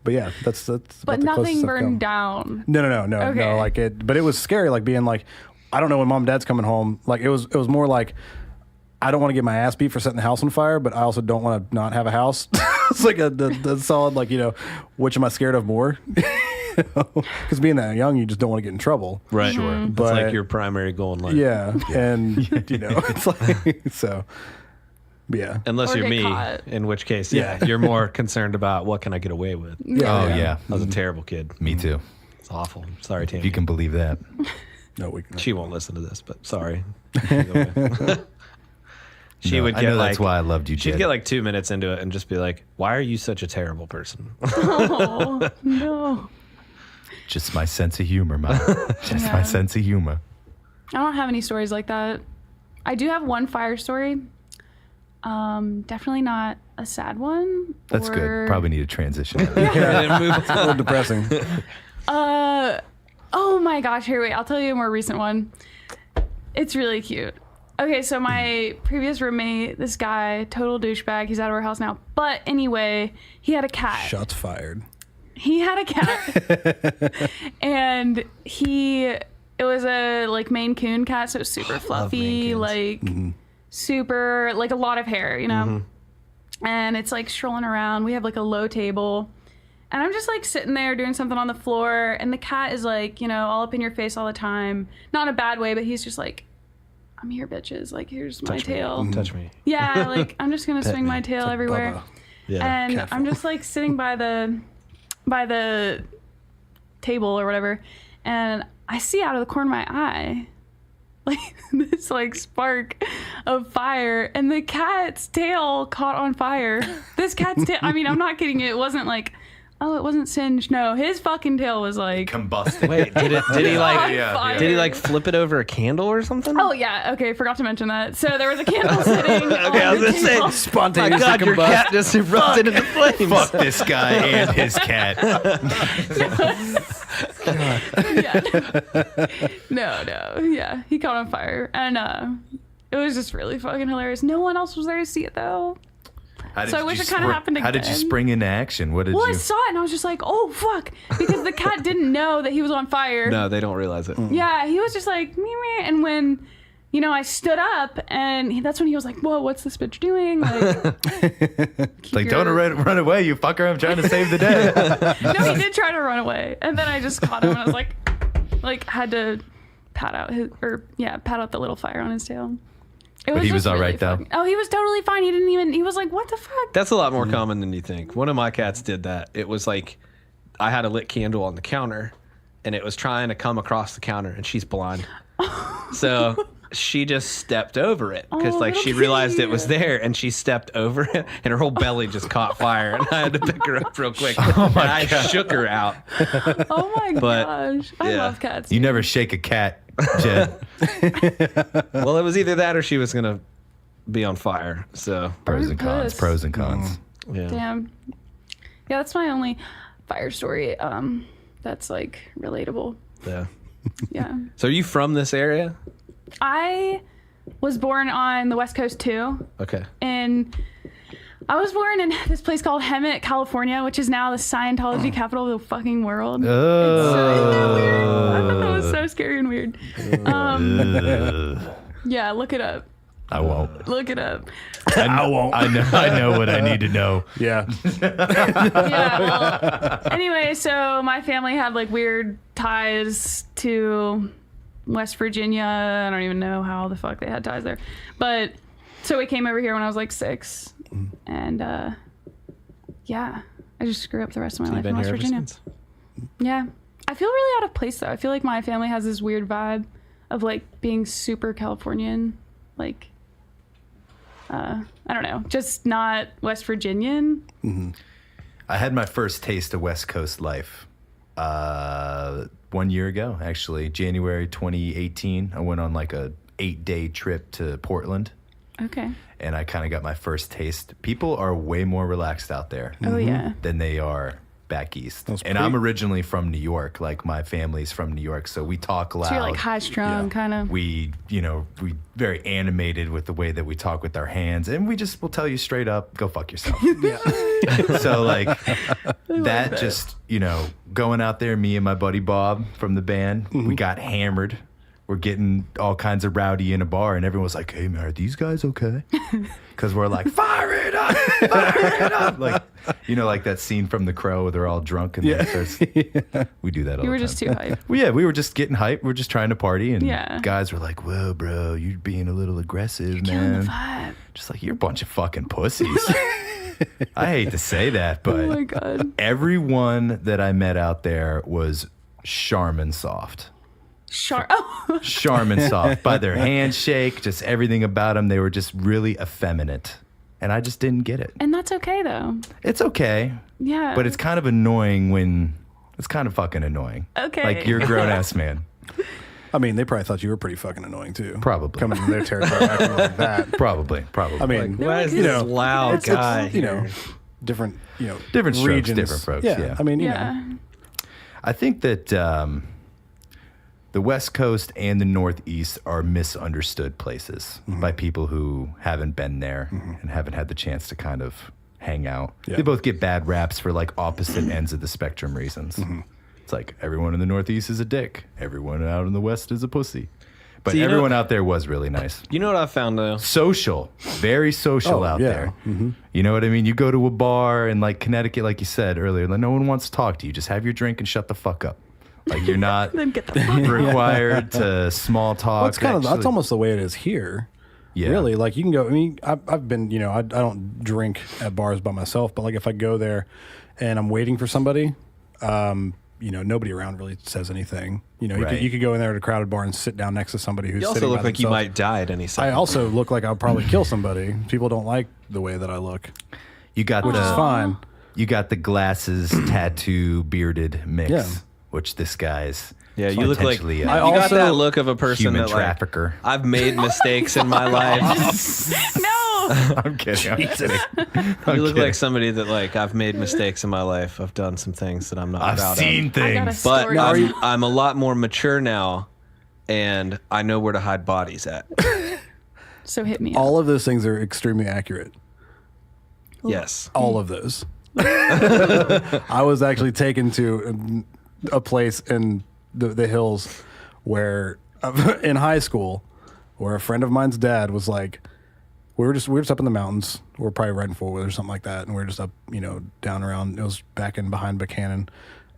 but yeah, that's. But about the closest nothing I've burned come. down. No. Okay. Like it, but it was scary. Like being like, I don't know when mom and dad's coming home. Like it was more like, I don't want to get my ass beat for setting the house on fire, but I also don't want to not have a house. It's like a solid, like, which am I scared of more? Because being that young, you just don't want to get in trouble. Right. Mm-hmm. Sure. That's But- like your primary goal in life. Yeah. And, it's like, so, but yeah. Unless Or you're get me, caught. in which case, yeah, you're more concerned about what can I get away with. Yeah. Oh, yeah. I was a terrible kid. Me too. It's awful. Sorry, If Tammy. you can believe that. No, we can. She won't listen to this, but sorry. She No, would I get know like, that's why I loved you, she'd Jed. get like 2 minutes into it and just be like, "Why are you such a terrible person?" Oh, no. Just my sense of humor, Mom. Just Yeah. my sense of humor. I don't have any stories like that. I do have one fire story. Definitely not a sad one. That's or- good. Probably need a transition. Yeah. It's a little depressing. Oh my gosh, here, wait, I'll tell you a more recent one. It's really cute. Okay, so my previous roommate, this guy, total douchebag, he's out of our house now. But anyway, he had a cat. Shots fired. He had a cat. And it was a like Maine Coon cat, so it was super fluffy, Maine like super, like a lot of hair, And it's like strolling around. We have like a low table. And I'm just like sitting there doing something on the floor, and the cat is like, all up in your face all the time. Not in a bad way, but he's just like, I'm here, bitches. Like, here's my tail. Touch me. Yeah, like I'm just gonna swing my tail everywhere. Bubba. Yeah. And Careful. I'm just like sitting by the table or whatever, and I see out of the corner of my eye like this like spark of fire, and the cat's tail caught on fire. This cat's tail, I mean, I'm not kidding you, it wasn't like, oh, it wasn't singed. No, his fucking tail was like Combusted. Wait, did he on like fire. did he like flip it over a candle or something? Oh yeah, okay, forgot to mention that. So there was a candle sitting. Okay, I was gonna say, my Spontaneous God, your cat just erupted into flames. Fuck this guy and his cat. No, yeah, he caught on fire, and it was just really fucking hilarious. No one else was there to see it though. How did So I you wish it kinda spr- happened How did you again. spring into action? What did Well, you? I saw it and I was just like, oh fuck, because the cat didn't know that he was on fire. No, they don't realize it. Yeah, he was just like meh, meh. And when I stood up, and that's when he was like, whoa, what's this bitch doing? Like, keep Like, your- don't run away, you fucker! I'm trying to save the day. No, he did try to run away, and then I just caught him, and I was like had to pat out the little fire on his tail. But he was just all really right, though? fun. Oh, he was totally fine. He was like, what the fuck? That's a lot more common than you think. One of my cats did that. It was like I had a lit candle on the counter and it was trying to come across the counter and she's blind. So she just stepped over it because like she realized it was there and she stepped over it and her whole belly just caught fire and I had to pick her up real quick. And I shook her out. Oh my gosh. I yeah. love cats. You never shake a cat, Jed. Well, it was either that or she was going to be on fire. So, Pros and cons. Pissed. Pros and cons. yeah. Damn. Yeah, that's my only fire story. That's like relatable. Yeah. Yeah. So, are you from this area? I was born on the West Coast too. Okay. And I was born in this place called Hemet, California, which is now the Scientology capital of the fucking world. I thought that was so scary and weird. Yeah, look it up. I won't. Look it up. I won't. I know what I need to know. Yeah. Yeah, well, anyway, so my family had like weird ties to West Virginia. I don't even know how the fuck they had ties there. But so we came over here when I was like 6. And yeah, I just grew up the rest of my life You've in been West here ever Virginia. since? Yeah. I feel really out of place though. I feel like my family has this weird vibe of like being super Californian. Like, I don't know, just not West Virginian. I had my first taste of West Coast life 1 year ago, actually, January 2018. I went on like a 8-day trip to Portland, Okay. and I kind of got my first taste. People are way more relaxed out there Oh yeah. than they are back east. That's And I'm originally from New York. Like my family's from New York, so we talk loud. So you're like high strung, Yeah. kind of. we very animated with the way that we talk with our hands, and we just will tell you straight up, go fuck yourself. So like that, just going out there, me and my buddy Bob from the band, we got hammered. We're getting all kinds of rowdy in a bar, and everyone's like, hey man, are these guys okay? Because we're like, fire it up, fire it up. Like, like that scene from The Crow where they're all drunk and then it starts, we do that all You the were time. just too hype. Well, yeah, we were just getting hype. We're just trying to party, and Yeah. guys were like, "Whoa, bro, you're being a little aggressive, Killing the man." vibe. Just like, you're a bunch of fucking pussies. I hate to say that, but Oh my god. everyone that I met out there was Charmin soft. Oh. Charmin soft. By their handshake, just everything about them, they were just really effeminate. And I just didn't get it. And that's okay though. It's okay, Yeah. but it's kind of annoying when it's kind of fucking annoying. Okay. Like, you're a grown ass man. I mean, they probably thought you were pretty fucking annoying too. Probably. Coming into their territory acting like that. Probably. I mean, Why is you this know, loud it's, guy? different, Different strokes, regions. different folks, yeah. I mean, yeah. I think that the West Coast and the Northeast are misunderstood places by people who haven't been there and haven't had the chance to kind of hang out. Yeah. They both get bad raps for like opposite ends of the spectrum reasons. It's like everyone in the Northeast is a dick. Everyone out in the West is a pussy. But So everyone out there was really nice. You know what I found though? Social, very social out there. You know what I mean? You go to a bar in like Connecticut, like you said earlier, like no one wants to talk to you. Just have your drink and shut the fuck up. Like, you're not Then get the fuck. required to small talk. well, it's kind of that's Actually, almost the way it is here. Yeah. Really, like you can go. I mean, I've been, I don't drink at bars by myself, but like if I go there and I'm waiting for somebody, nobody around really says anything. Right. You could go in there at a crowded bar and sit down next to somebody who's You also sitting look by like you themselves. might die at any I second. also look like I'll probably kill somebody. People don't like the way that I look, You got which is the fine. you got the glasses, tattoo, bearded mix, Yeah. which this guy's. Yeah, you look like potentially you a got also- that look of a person human that trafficker. like I've made mistakes in my life. No. I'm kidding. I'm kidding. You look like somebody that like I've made mistakes in my life. I've done some things that I'm not I've proud seen of. I got a things. But story. I'm a lot more mature now, and I know where to hide bodies at. So hit me. Up. All of those things are extremely accurate. Yes. All of those. I was actually taken to a place in the hills where, in high school, where a friend of mine's dad was like, we were just up in the mountains. We were probably riding forward or something like that, and we were just up, down around. It was back in behind Buchanan,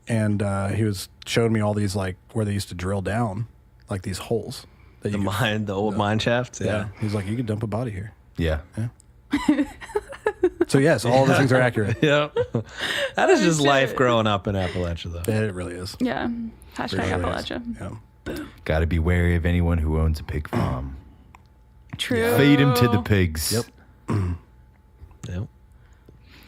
and he was showing me all these like where they used to drill down, like these holes that The you could- mine, the old mine shafts. Yeah. He's like, you could dump a body here. Yeah. So yes, all those things are accurate. Yeah. That is just shit. life growing up in Appalachia, though. It really is. Yeah. Hashtag Really is. Appalachia. Yeah. Got to be wary of anyone who owns a pig farm. True. Feed them to the pigs. Yep. Yep.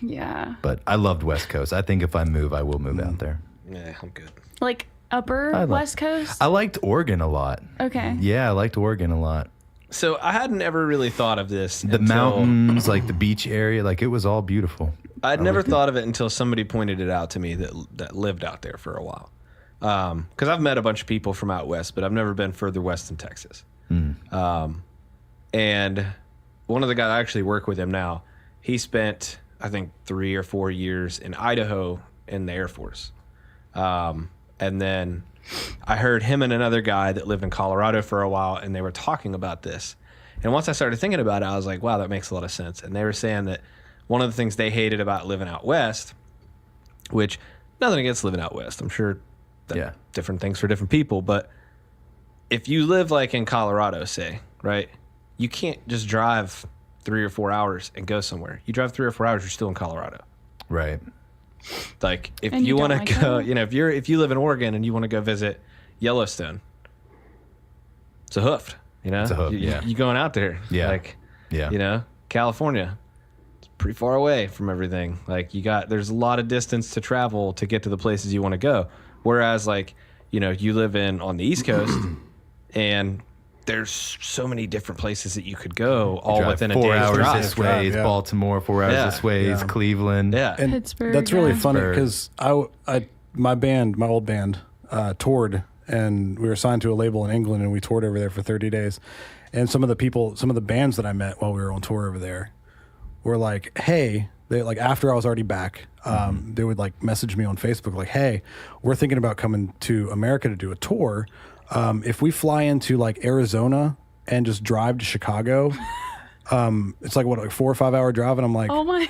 Yeah. But I loved West Coast. I think if I move, I will move out there. Yeah, I'm good. Like upper I like- West Coast? I liked Oregon a lot. Okay. Yeah, I liked Oregon a lot. So I hadn't ever really thought of this. The mountains, like the beach area, like it was all beautiful. I'd never thought of it until somebody pointed it out to me that lived out there for a while. Because I've met a bunch of people from out west, but I've never been further west than Texas. And one of the guys I actually work with him now, he spent, I think, 3 or 4 years in Idaho in the Air Force. And then I heard him and another guy that lived in Colorado for a while, and they were talking about this. And once I started thinking about it, I was like, wow, that makes a lot of sense. And they were saying that one of the things they hated about living out west, which nothing against living out west, I'm sure that Yeah. different things for different people, but if you live like in Colorado, say, right, you can't just drive 3 or 4 hours and go somewhere. You drive 3 or 4 hours, you're still in Colorado. Right. Like if And you you want don't to like go, that? you know, if you live in Oregon and you want to go visit Yellowstone, it's a hoofed, you know, It's a hoof, you, yeah. you going out there, Yeah. like, Yeah. you know, California, it's pretty far away from everything. Like there's a lot of distance to travel to get to the places you want to go. Whereas like, you know, you live on the East Coast and there's so many different places that you could go all Drive within a 4 day's hours drive. this way is Yeah. Baltimore, 4 hours Yeah. this way is Yeah. Cleveland. Yeah. And Pittsburgh, that's really yeah. funny Pittsburgh. because my old band, toured, and we were signed to a label in England, and we toured over there for 30 days. And some of the bands that I met while we were on tour over there were like, hey, they like after I was already back, they would like message me on Facebook like, hey, we're thinking about coming to America to do a tour. If we fly into like Arizona and just drive to Chicago, it's like 4 or 5 hour drive, and I'm like, Oh my.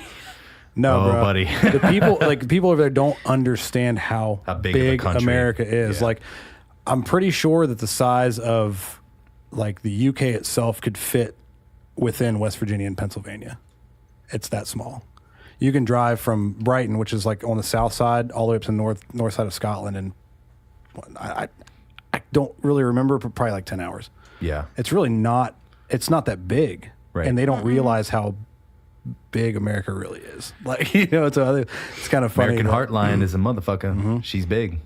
no, Oh, bro. buddy. the people over there don't understand how big of a country. America is. Yeah. Like, I'm pretty sure that the size of like the UK itself could fit within West Virginia and Pennsylvania. It's that small. You can drive from Brighton, which is like on the south side, all the way up to the north side of Scotland, and I don't really remember, but probably like 10 hours. Yeah. It's really not. It's not that big, Right. and they don't realize how big America really is. Like, you know, it's kind of funny. American but- Heartline is a motherfucker. She's big.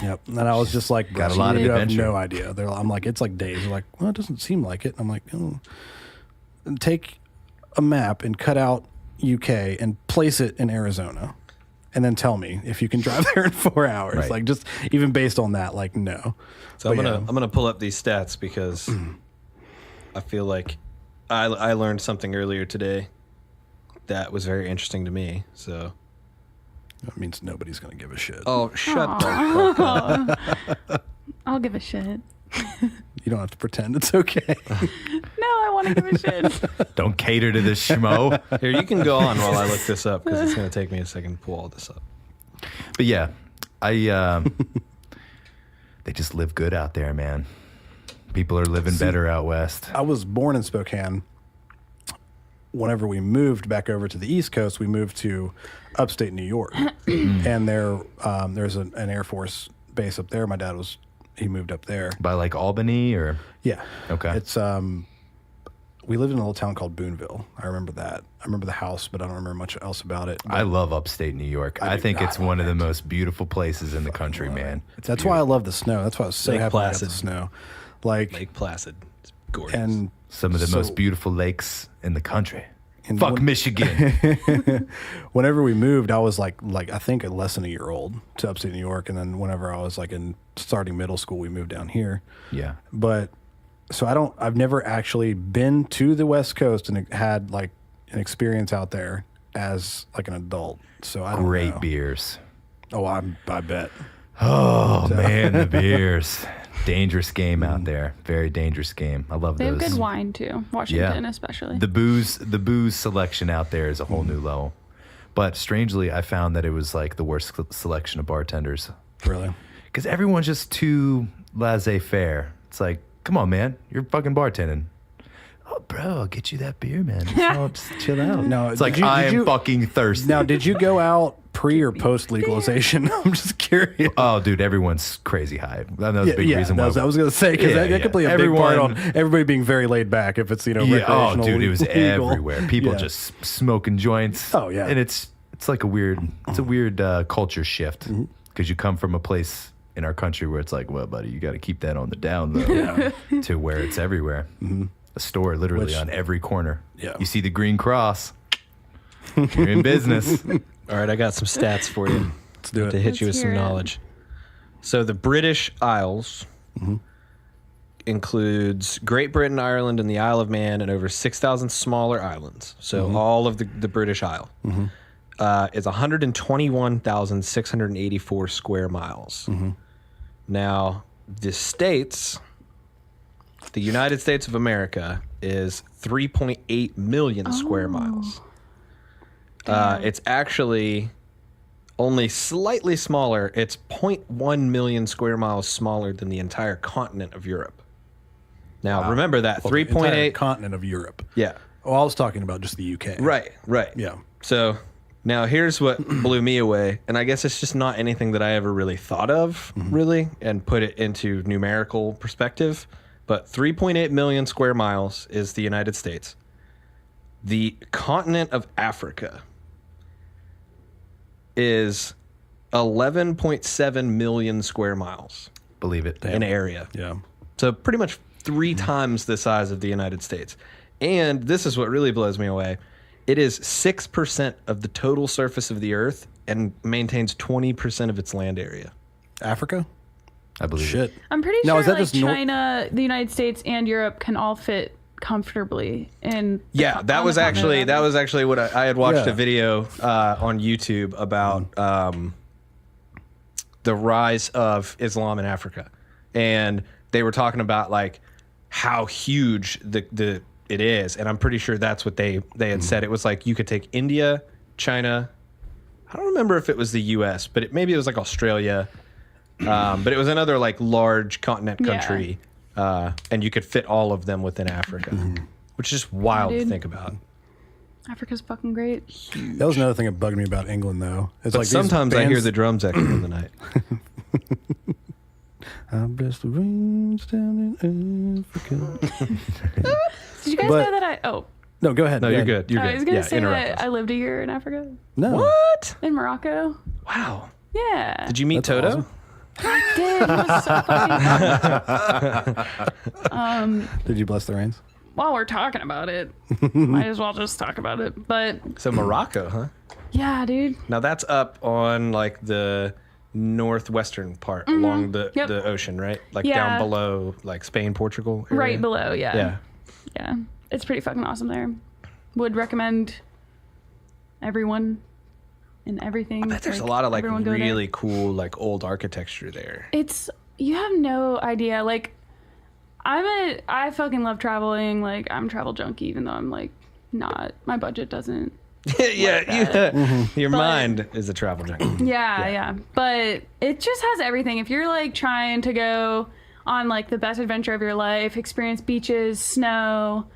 Yep. And I was just like, Got a bro, lot of you have adventure. no idea. I'm like, it's like days. They're like, well, it doesn't seem like it. And I'm like, oh. And take a map and cut out UK and place it in Arizona, and then tell me if you can drive there in 4 hours. Right. Like, just even based on that, like, no. So But I'm gonna pull up these stats because I feel like I learned something earlier today that was very interesting to me. So that means nobody's gonna give a shit. oh, shut the fuck up. I'll give a shit. You don't have to pretend it's okay. No, I want to give a shit. Don't cater to this schmo. Here, you can go on while I look this up because it's gonna take me a second to pull all this up. But yeah, they just live good out there, man. People are living better out west. I was born in Spokane. Whenever we moved back over to the East Coast, we moved to upstate New York, and there's an Air Force base up there. My dad he moved up there. By like Albany or Yeah. Okay. It's we lived in a little town called Boonville. I remember that. I remember the house, but I don't remember much else about it. I love upstate New York. I do think not it's one of the most beautiful places in the country, man. That's why I love the snow. That's why I was so Lake happy I got the Placid. snow. Like, Lake Placid, it's gorgeous. and Some of the so- most beautiful lakes in the country. And Fuck when- Michigan. whenever we moved, I was like I think less than a year old to upstate New York, and then whenever I was like in starting middle school, we moved down here. Yeah. But so I've never actually been to the West Coast and had like an experience out there as like an adult. So I don't Great know. beers. Oh, I bet. Oh, man, the beers. Dangerous game out there. Very dangerous game. I love They have those. good wine too. Washington, especially. The booze selection out there is a whole new level. But strangely, I found that it was like the worst selection of bartenders Really? because everyone's just too laissez-faire. It's like, come on, man, you're fucking bartending. Oh, bro, I'll get you that beer, man. Just chill out. No, It's like, I am fucking thirsty. Now, did you go out pre or post legalization? I'm just curious. Oh, dude, everyone's crazy high. That was a big reason why. I was going to say, because that could play a big part on everybody being very laid back if it's, recreational. Oh, dude, it was legal. everywhere. People just smoking joints. Oh, yeah. And it's like a weird culture shift because you come from a place in our country where it's like, well, buddy, you got to keep that on the down low to where it's everywhere. A store literally on every corner. Yeah. You see the green cross, you're in business. All right, I got some stats for you. Let's do To it. hit you with Let's some hear it. knowledge. So the British Isles includes Great Britain, Ireland, and the Isle of Man, and over 6,000 smaller islands. So all of the British Isle is 121,684 square miles. Now, the states, the United States of America, is 3.8 million square miles. It's actually only slightly smaller. It's 0.1 million square miles smaller than the entire continent of Europe. Now, remember that Well, the entire 3.8. continent of Europe. Yeah. Oh, I was talking about just the UK. Right. Yeah. So now here's what blew me away. And I guess it's just not anything that I ever really thought of, really, and put it into numerical perspective. But 3.8 million square miles is the United States. The continent of Africa is 11.7 million square miles Believe it. in area. Yeah. So pretty much 3 times the size of the United States. And this is what really blows me away. It is 6% of the total surface of the earth and maintains 20% of its land area. Africa? I believe Shit. it. I'm pretty Now, sure is that like just nor- China, the United States, and Europe can all fit comfortably in. Yeah, that was actually what I had watched Yeah. a video on YouTube about the rise of Islam in Africa, and they were talking about like how huge the it is, and I'm pretty sure that's what they had said. It was like you could take India, China. I don't remember if it was the U.S., but maybe it was like Australia. But it was another like large continent Yeah. country, and you could fit all of them within Africa, which is wild to Dude. think about. Africa's fucking great. That was another thing that bugged me about England, though. It's But like these sometimes I hear bands- the drums echo in the night. I bless the rains down in Africa. Did you guys But- know that No, go ahead. No, go you're ahead. good. You're I good. was gonna Yeah, say interrupt that us. I lived a year in Africa, No. What? in Morocco. Wow. Yeah. Did you meet That's Toto? awesome. I did. It was so fucking fun. Did you bless the rains? While we're talking about it, might as well just talk about it. But So Morocco, huh? yeah, dude. Now that's up on like the northwestern part along the, Yep. the ocean, right? Like Yeah. down below like Spain, Portugal. area? Right below, yeah. Yeah. Yeah. It's pretty fucking awesome there. Would recommend everyone and everything. But there's a lot of like everyone go there. really cool like old architecture there. It's you have no idea. Like I fucking love traveling. Like I'm a travel junkie, even though I'm like not. My budget doesn't. Yeah, your mind is a travel junkie. Yeah. But it just has everything. If you're like trying to go on like the best adventure of your life, experience beaches, snow,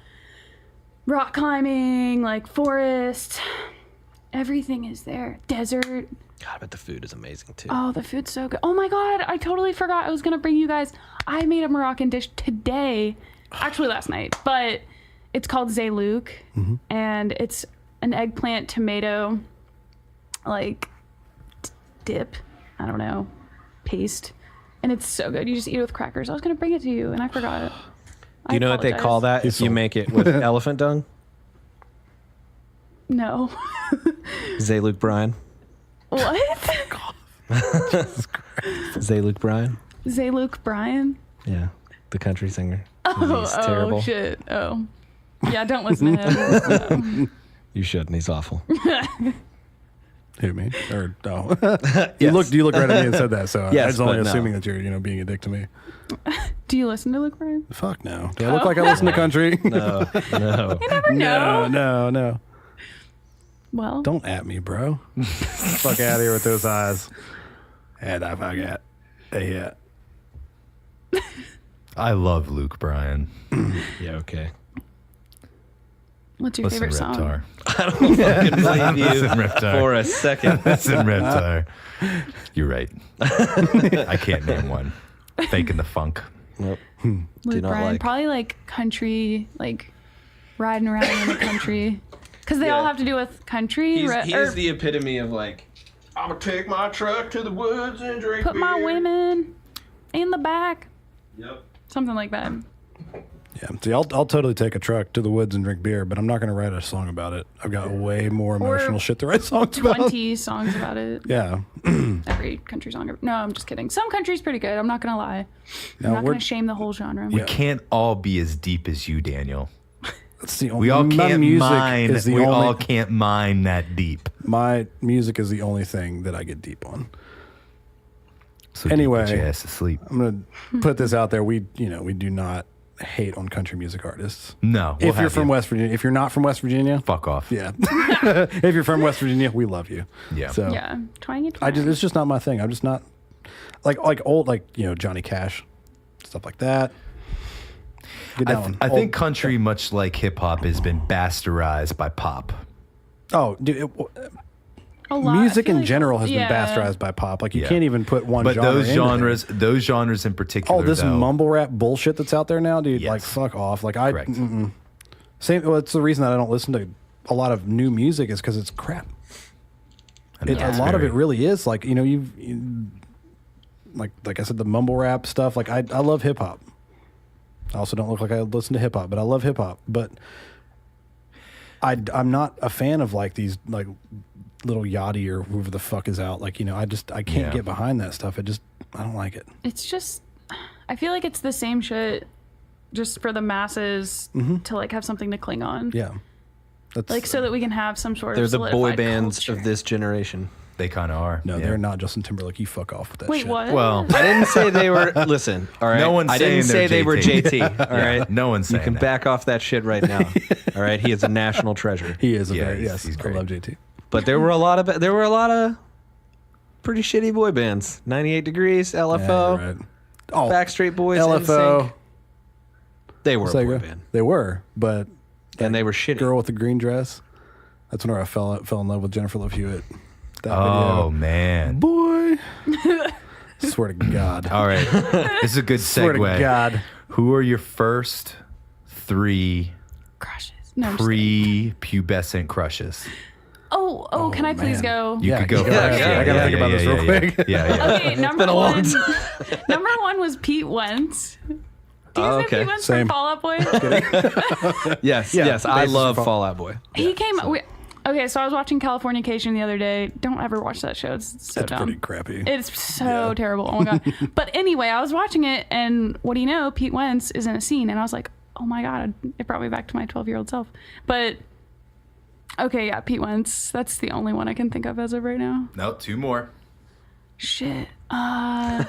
rock climbing, like forest, everything is there. Desert. God, but the food is amazing too. Oh, the food's so good. Oh my God, I totally forgot I was gonna bring you guys. I made a Moroccan dish today, actually last night, but it's called zaylouk, and it's an eggplant tomato, like dip, I don't know, paste, and it's so good. You just eat it with crackers. I was gonna bring it to you, and I forgot it. Do you know what they call that if you sold. make it with elephant dung? No. Zayluke Bryan. What? Zayluke Bryan. Zaylouk Bryan? Yeah, the country singer. Oh, He's terrible. shit. Oh. Yeah, don't listen to him. You shouldn't. He's awful. Who, me? Or no? You looked right at me and said that, so Yes, I was only but no. assuming that you're being a dick to me. Do you listen to Luke Bryan? Fuck no. Do I look like I listen to country? No. No. Well, Don't at me, bro. Fuck out of here with those eyes. And I forgot. Yeah. I love Luke Bryan. Yeah, okay. What's your Listen, favorite song? Reptar. I don't fucking believe you Listen, Reptar. for a second. Listen, Reptar. You're right. I can't name one. Faking the funk. Nope. Luke Do not Bryan, like. probably like country, like riding around in the country, because they all Yeah. have to do with country. He's the epitome of like, I'm gonna take my truck to the woods and drink put my beer." women in the back, Yep. something like that. Yeah. See, I'll totally take a truck to the woods and drink beer, but I'm not going to write a song about it. I've got way more emotional shit to write songs about. 20 songs about it. Yeah. Every country song. No, I'm just kidding. Some country's pretty good. I'm not gonna lie. No, I'm not we're- gonna shame the whole genre. We can't all be as deep as you, Daniel. That's the only, We all my can't music mine. is the We only, all can't mine that deep. My music is the only thing that I get deep on. So Anyway. deep that your ass to sleep. I'm going to put this out there. We do not hate on country music artists. No. we'll If you're have from you. West Virginia, if you're not from West Virginia, fuck off. yeah. If you're from West Virginia, we love you. Yeah. So Yeah, trying it. it's just not my thing. I'm just not like old, Johnny Cash, stuff like that. Get down. I think country, much like hip hop, has been bastardized by pop. Oh, dude, A lot. I music feel in like- general has yeah. been bastardized by pop. Like you Yeah. can't even put one. But genre those into there. those genres in particular. Oh, this though, mumble rap bullshit that's out there now, dude. Yes. Like, fuck off. Like, Correct. same. Well, it's the reason that I don't listen to a lot of new music is because it's crap. I mean, A that's lot of very- it really is. Like, like I said, the mumble rap stuff. Like, I love hip hop. I also don't look like I listen to hip hop, but I love hip hop. But I'm not a fan of like these like little Yachty or whoever the fuck is out. Like, I can't Yeah. get behind that stuff. I don't like it. It's just, I feel like it's the same shit, just for the masses to like have something to cling on. Yeah. That's Like so that we can have some sort They're of the boy solidified bands culture. of this generation. They kind of are. No, Yeah. they're not Justin Timberlake. You fuck off with that Wait, shit. what? Well, I didn't say they were. Listen, all right. No one's I didn't saying say they're they were JT. JT. All right. no one's You saying can that. back off that shit right now. All right. He is a national treasure. He is a Yeah, very he's- yes. he's I great. love JT. But there were a lot of pretty shitty boy bands. 98 Degrees, LFO, Yeah, you're right. Oh, Backstreet Boys, LFO. NSYNC. They were a boy Sega. band, They were, but and they were shitty. girl with the green dress. That's when I fell in love with Jennifer Love Hewitt. That Oh video. man. Boy. Swear to God. All right. This is a good Swear to segue. God. Who are your first 3 Crushes. No, I'm just kidding. pre-pubescent crushes? Oh, can I please man. go? You Yeah, could go you first. gotta- yeah, I gotta think about this real quick. Yeah. Okay, number been a long one. Number one was Pete Wentz. Do you Oh, know okay. Pete Wentz Same. from Fall Out Boy? Yes, Yeah, yes. I basis love for- Fall Out Boy. He came. Okay, so I was watching Californication the other day. Don't ever watch that show. It's so That's dumb. pretty crappy. It's so terrible. Oh my god. But anyway, I was watching it, and what do you know? Pete Wentz is in a scene, and I was like, oh my god, it brought me back to my 12-year-old self. But okay, yeah, Pete Wentz. That's the only one I can think of as of right now. No, 2 more. Shit. Oh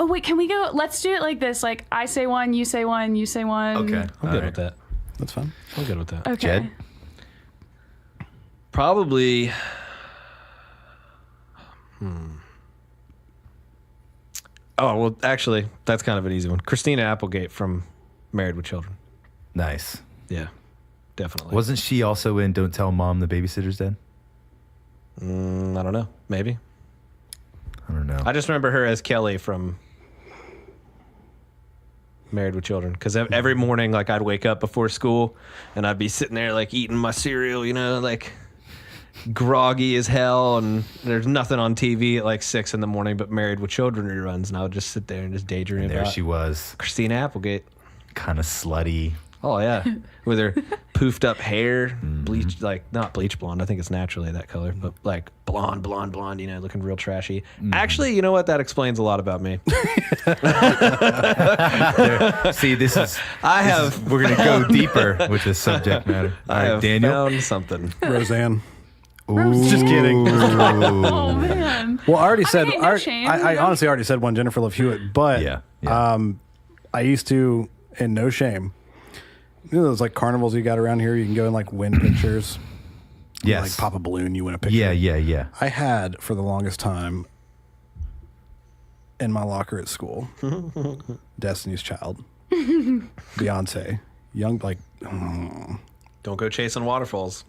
wait, can we go? Let's do it like this. Like I say one, you say one, you say one. Okay. I'm All good right. with that. That's fine. I'm good with that. Okay. Jed? Probably. Oh well, actually, that's kind of an easy one. Christina Applegate from Married with Children. Nice. Yeah, definitely. Wasn't she also in Don't Tell Mom the Babysitter's Dead? I don't know. Maybe. I don't know. I just remember her as Kelly from Married with Children. Because every morning, like, I'd wake up before school and I'd be sitting there, like, eating my cereal, like, groggy as hell. And there's nothing on TV at, like, 6 in the morning but Married with Children reruns. And I would just sit there and just daydream And there about she was, Christina Applegate. kind of slutty. Oh, yeah. With her poofed up hair, bleach, like, not bleach blonde. I think it's naturally that color, but, like, blonde, looking real trashy. Actually, you know what? That explains a lot about me. See, this is. I have. We're gonna go deeper with this subject matter. All I right, have Daniel. found something. Roseanne. Ooh. Just kidding. Oh man. Well, I already said. Okay, no shame. I honestly already said one, Jennifer Love Hewitt. But Yeah. I used to, and no shame. You know those like carnivals you got around here? You can go and like win pictures. Yes. Like pop a balloon, you win a picture. Yeah. I had for the longest time in my locker at school. Destiny's Child. Beyonce. Young, like, Don't go chasing waterfalls.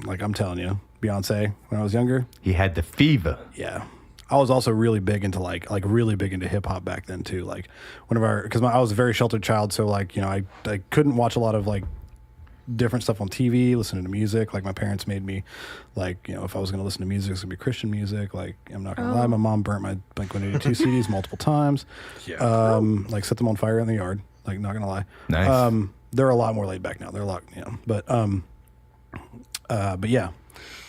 like I'm telling you, Beyonce, when I was younger, He had the fever. yeah. I was also really big into like really big into hip hop back then too. Like because I was a very sheltered child, so like, you know, I couldn't watch a lot of like different stuff on TV, listening to music. Like my parents made me like, you know, if I was going to listen to music, it's going to be Christian music. Like I'm not going to lie, my mom burnt my Blink-182 CDs multiple times. Like set them on fire in the yard. Like not going to lie. Nice. They're a lot more laid back now. They're a lot, you know, but yeah,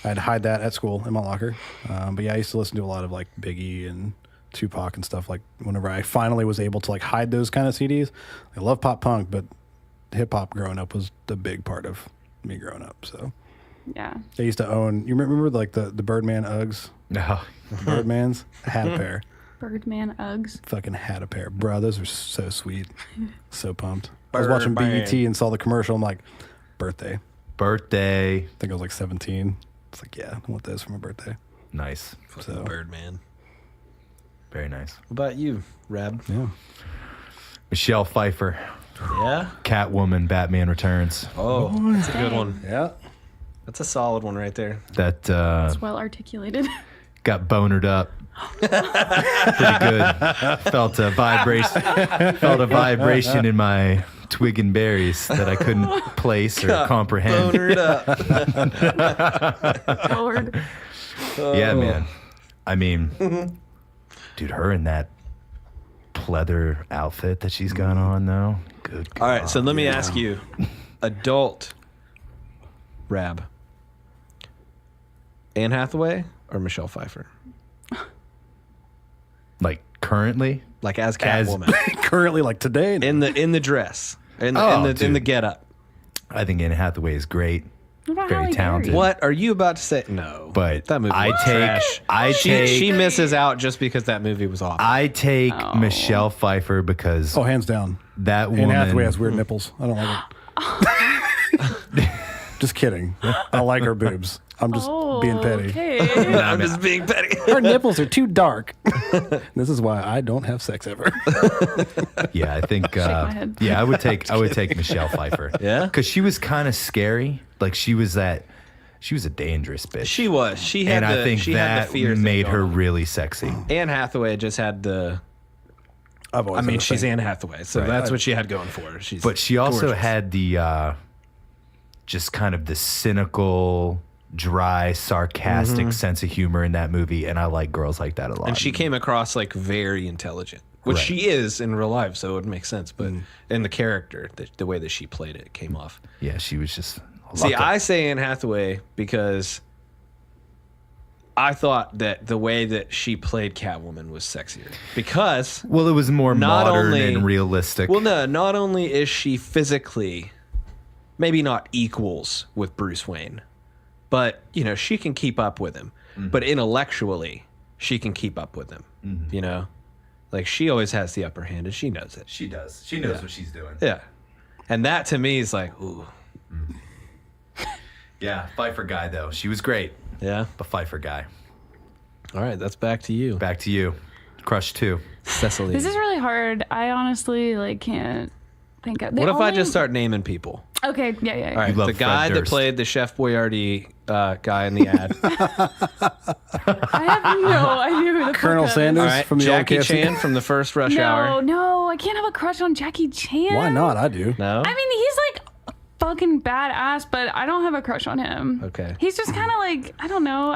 I had to hide that at school in my locker. But yeah, I used to listen to a lot of like Biggie and Tupac and stuff. Like whenever I finally was able to like hide those kind of CDs, I love pop punk, but hip hop growing up was the big part of me growing up. So Yeah. I used to own. You remember like the Birdman Uggs, No. the Birdmans? I had a pair. Birdman Uggs. Fucking had a pair, bro. Those are so sweet. So pumped. I was watching Birdman. BET and saw the commercial. I'm like, birthday. Birthday. I think I was like 17. It's like, yeah, I want those for my birthday. Nice. Fucking So- Birdman. Very nice. What about you, Rab? Yeah. Michelle Pfeiffer. Yeah? Catwoman, Batman Returns. Oh, that's a good one. Yeah. That's a solid one right there. That It's well articulated. got bonered up. Pretty good. Felt a vibration in my twig and berries that I couldn't place or comprehend. Bonered up. Lord. Yeah, man. I mean, dude, her in that pleather outfit that she's got on, though. Good God. All right, so let me ask you, adult Rab, Anne Hathaway or Michelle Pfeiffer? Like, currently? Like as As- Catwoman Currently, like today. in the dress in Oh, the dude. getup. I think Anne Hathaway is great. What about Very Halle talented. Berry? What are you about to say? No, But that movie I was take- trash. I take- she misses out just because that movie was awful. I take Oh. Michelle Pfeiffer because Oh, hands down. that Anne woman. Hathaway has weird nipples. I don't like it. Just kidding. I like her boobs. I'm just being petty. Okay. I'm just being petty. Her nipples are too dark. This is why I don't have sex ever. Yeah, I think. my head. Yeah, I would take Michelle Pfeiffer. Yeah? because she was kind of scary. Like she was a dangerous bitch. She was. She had and the. I think she had that the fear thing made her going on. really sexy. Anne Hathaway just had the. I've always I mean, had a she's thing. Anne Hathaway, so Right. that's what she had going for her. She's But she also gorgeous. had the just kind of the cynical, dry, sarcastic sense of humor in that movie, and I like girls like that a lot. And she came across like very intelligent, which Right. she is in real life, so it would make sense. But in the character, the way that she played it came off. yeah, she was just. See, I say Anne Hathaway because I thought that the way that she played Catwoman was sexier. Because, Well, it was more Not modern only- and realistic. well, no, not only is she physically maybe not equals with Bruce Wayne, but, you know, she can keep up with him. But intellectually, she can keep up with him, you know? Like, she always has the upper hand, and she knows it. she does. She knows what she's doing. Yeah. And that, to me, is like, ooh. Yeah, Pfeiffer guy though. She was great, Yeah. but Pfeiffer guy. All right, that's back to you, Back to you. Crush 2. Cecily. This is really hard. I honestly like can't think of. What if I just start naming people? Okay. Yeah. All right, love the guy Fred that Durst. played the Chef Boyardee guy in the ad. I have no idea who the Colonel fuck that is. Sanders. All right, From the Jackie old KFC. Chan from the first Rush No, Hour. no, I can't have a crush on Jackie Chan. Why not? I do. No. I mean, he's like fucking badass, but I don't have a crush on him. Okay. He's just kind of like I don't know.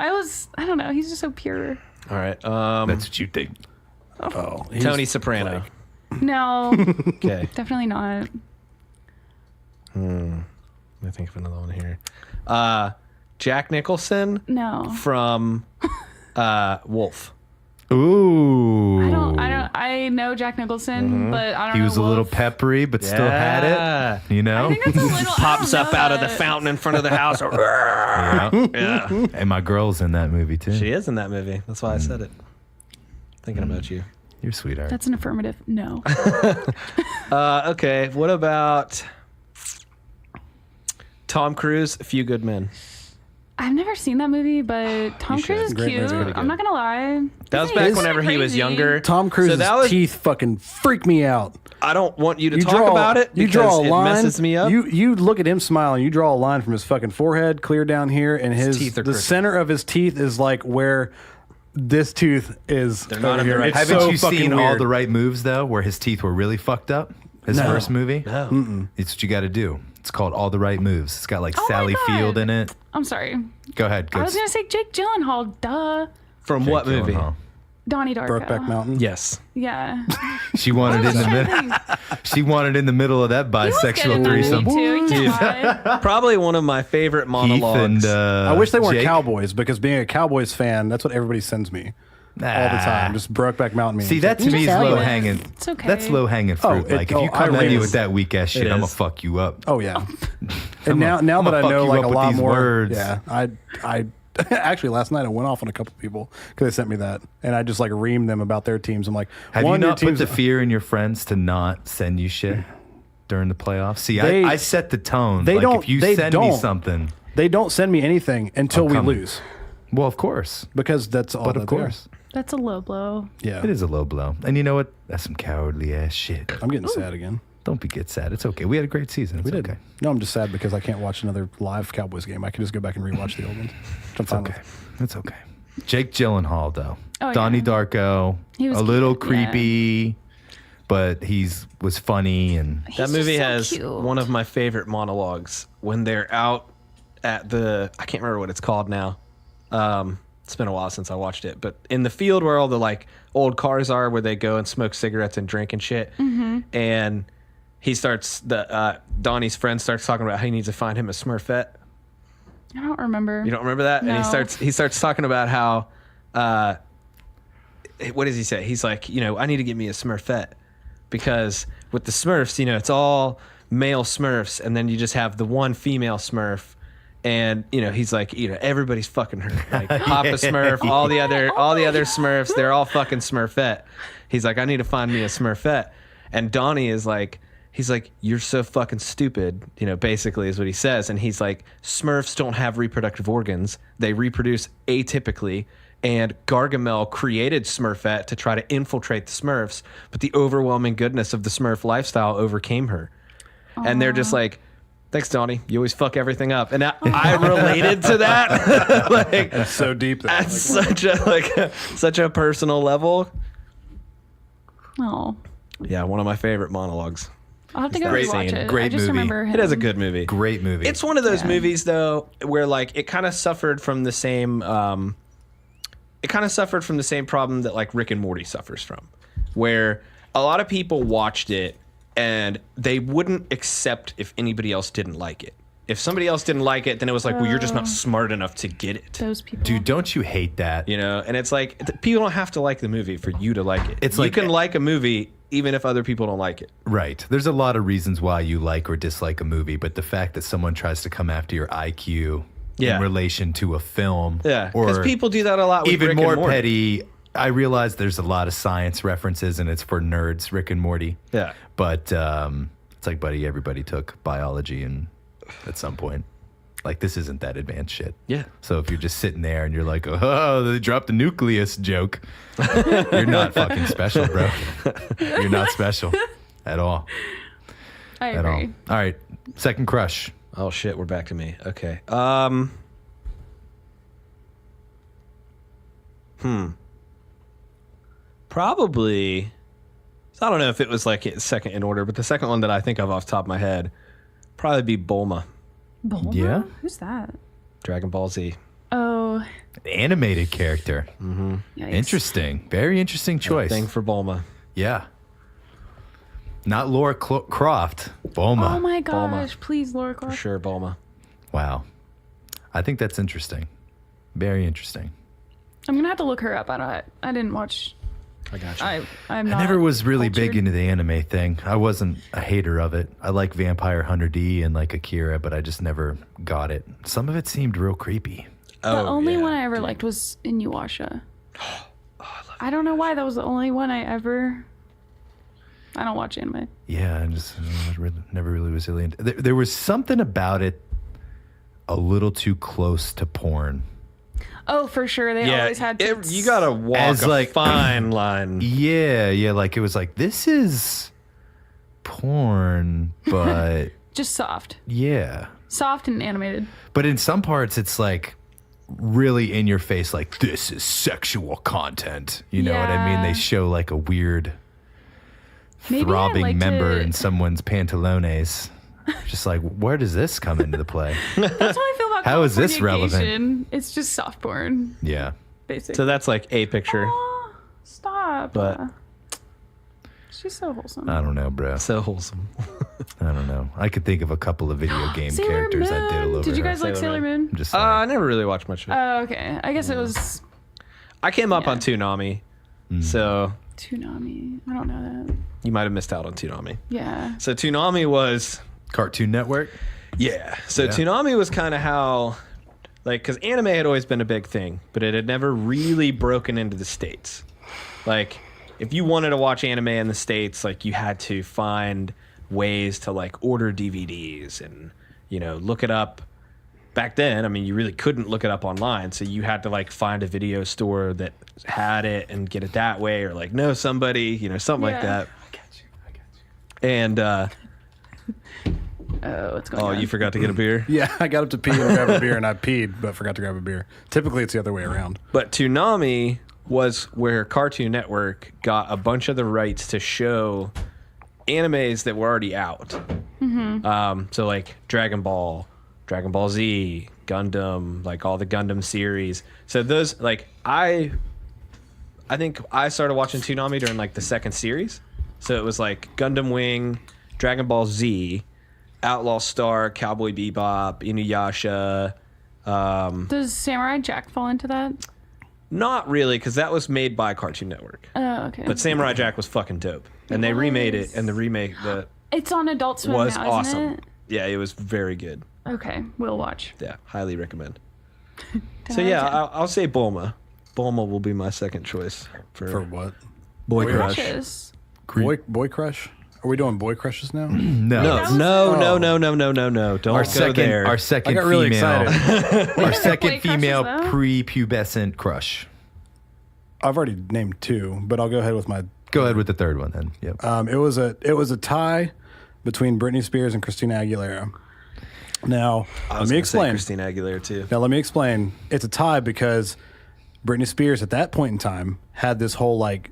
He's just so pure. All right. That's what you think. Oh, he's Tony Soprano. No, Okay. definitely not. Let me think of another one here. Jack Nicholson No, from Wolf. Ooh. I know Jack Nicholson, but I don't know. He was a little Wolf. peppery, but still had Yeah. it. You know? I think that's a little. Pops I don't up know out of the that. fountain in front of the house. Yeah. Yeah. And my girl's in that movie too. She is in that movie. That's why I said it. Thinking about you. You're a sweetheart. That's an affirmative. No. Okay. What about Tom Cruise? A Few Good Men. I've never seen that movie, but Tom You should. Cruise is Great cute. movie. Pretty I'm not gonna lie. That was His back face is whenever he was crazy. younger. Tom Cruise's that was- teeth fucking freak me out. I don't want you to talk about it You because draw a it line. messes me up. You look at him smiling. You draw a line from his fucking forehead clear down here, and his teeth are the crooked. center of his teeth is like where this tooth is. They're not over in the here. right It's spot. Haven't so you fucking seen All weird. the Right Moves though, where his teeth were really fucked up? His No. first movie. No. It's what you got to do. It's called All the Right Moves. It's got like Oh my Sally God. Field in it. I'm sorry. Go ahead. I was gonna say Jake Gyllenhaal. Duh. From what movie? Donnie Darko. Brokeback Mountain. Yes. Yeah. She wanted in the middle. She wanted in the middle of that bisexual threesome. Too. God. Probably one of my favorite Heath monologues. and I wish they weren't Jake. Cowboys, because being a Cowboys fan, that's what everybody sends me all the time. Just Brokeback Mountain memes. See, that to You me is just tell low you. hanging. It's okay. That's low hanging fruit. it- Like if you oh, come at me outrageous. with that weak ass shit, It I'm gonna is. fuck you up. Oh yeah. And now that I'ma I fuck know you like up a with lot these more, words. yeah, I actually last night I went off on a couple people because they sent me that, and I just like reamed them about their teams. I'm like, Have you one, your not put team's the fear in your friends to not send you shit during the playoffs? See, They- I set the tone. they Like don't- if you they send me don't. something, They don't send me anything until we coming. lose, well, of course, because that's all. but that of they are. course, That's a low blow. Yeah. it is a low blow. And you know what? That's some cowardly ass shit. I'm getting sad again. Don't get sad. It's okay. We had a great season. It's We did. okay. No, I'm just sad because I can't watch another live Cowboys game. I can just go back and rewatch the old ones. Which I'm fine Okay. It's okay. Jake Gyllenhaal, though. Oh, Donnie yeah. Darko. He was a little cute, yeah. creepy, but was funny and He's That just movie so has cute. one of my favorite monologues when they're out at I can't remember what it's called now. It's been a while since I watched it, but in the field where all the like old cars are, where they go and smoke cigarettes and drink and shit. Mm-hmm. And he starts Donnie's friend starts talking about how he needs to find him a Smurfette. I don't remember. You don't remember that? And No. he starts talking about how what does he say? He's like, I need to get me a Smurfette because with the Smurfs, it's all male Smurfs, and then you just have the one female Smurf. And he's like, everybody's fucking her. Like Papa Smurf, all the other Smurfs, they're all fucking Smurfette. He's like, I need to find me a Smurfette. And Donnie is like, he's like, you're so fucking stupid, basically is what he says. And he's like, Smurfs don't have reproductive organs. They reproduce atypically. And Gargamel created Smurfette to try to infiltrate the Smurfs, but the overwhelming goodness of the Smurf lifestyle overcame her. And they're just like, thanks, Donnie. You always fuck everything up. And I related to that. Like, That's so deep. at such a personal level. Oh, Yeah, one of my favorite monologues. I'll have to go Great rewatch scene. it. Great I just movie. remember him. It is a good movie. great movie. It's one of those Yeah. movies though where like it kind of suffered from the same problem that like Rick and Morty suffers from, where a lot of people watched it and they wouldn't accept if anybody else didn't like it. If somebody else didn't like it, then it was like, well, you're just not smart enough to get it. Those people. Dude, don't you hate that? And it's like people don't have to like the movie for you to like it. It's you like- can like a movie even if other people don't like it. Right. There's a lot of reasons why you like or dislike a movie, but the fact that someone tries to come after your IQ Yeah. in relation to a film, Yeah, because or people do that a lot with even Rick more and Morty. petty. I realize there's a lot of science references and it's for nerds, Rick and Morty. Yeah. But it's like, buddy, everybody took biology and at some point. Like, this isn't that advanced shit. Yeah. So if you're just sitting there and you're like, oh, they dropped the nucleus joke, you're not fucking special, bro. You're not special at all. I At all. agree. All right. Second crush. Oh shit, we're back to me. Okay. Probably. I don't know if it was like second in order, but the second one that I think of off the top of my head probably be Bulma, Bulma? Yeah? Who's that? Dragon Ball Z. Oh, Animated character. yikes. Interesting. Very interesting choice. Thing for Bulma. Yeah. Not Laura Croft. Bulma. Oh my gosh! Please, Laura For Croft. sure, Bulma. Wow. I think that's interesting. Very interesting. I'm gonna have to look her up. I didn't watch. I got you. I'm not. I never was really big cultured. into the anime thing. I wasn't a hater of it. I like Vampire Hunter D and like Akira, but I just never got it. Some of it seemed real creepy. The only one I ever liked was Inuyasha. I don't know why that was the only one I ever. I don't watch anime. Yeah, I just never really was really into. There was something about it. a little too close to porn. Oh, for sure. They always had to. you gotta walk As, a like- fine line. Yeah, like it was like, this is porn, but Just soft. yeah. Soft and animated. But in some parts, it's like really in your face, like, this is sexual content. You know what I mean? Yeah. They show like a weird Maybe I'd throbbing like member to- in someone's pantalones. Just like, where does this come into the play? That's how I feel about How is this relevant? Californication. It's just soft porn, Yeah. basically. So that's like a picture. Aw, stop. But- She's so wholesome. I don't know, bro. So wholesome. I don't know. I could think of a couple of video game Sailor characters Moon. I diddle over Did you her. guys like Sailor Sailor Moon? I'm just saying. I never really watched much of it. Oh, okay. I guess it was I came up yeah. on Toonami, so Toonami. I don't know that. you might have missed out on Toonami. Yeah. So Toonami was Cartoon Network? Yeah. So Yeah. Toonami was kind of how, like, because anime had always been a big thing, but it had never really broken into the States. Like, if you wanted to watch anime in the States, like, you had to find ways to, like, order DVDs and, you know, look it up. Back then, I mean, you really couldn't look it up online, so you had to, like, find a video store that had it and get it that way, or, like, know somebody, you know, something like Yeah. that. And, Oh, what's going on? you forgot to get a beer? Yeah, I got up to pee and grab a beer, and I peed, but forgot to grab a beer. Typically, it's the other way around. But Toonami was where Cartoon Network got a bunch of the rights to show animes that were already out. So like Dragon Ball Z, Gundam, like all the Gundam series. So those, like, I think I started watching Toonami during like the second series. So it was like Gundam Wing, Dragon Ball Z, Outlaw Star, Cowboy Bebop, Inuyasha. Does Samurai Jack fall into that? Not really, because that was made by Cartoon Network. Oh, okay. But Samurai Jack was fucking dope, and they remade it, and the remake It's on Adult Swim was now, awesome. isn't it? Yeah, it was very good. Okay, we'll watch. Yeah, highly recommend. So yeah, I'll say Bulma. Bulma will be my second choice For what? Boy Boy Crush. Crushes. Boy crush? Are we doing boy crushes now? No. No, That was- no. Don't Our go second, there. our I second got really female, excited. our second Boy crushes, female though? prepubescent crush. I've already named two, but I'll go ahead with my. Go ahead with the third one then. Yep. It was a tie between Britney Spears and Christina Aguilera. Now, I let was me gonna say explain. Christina Aguilera too. Now, let me explain. It's a tie because Britney Spears at that point in time had this whole like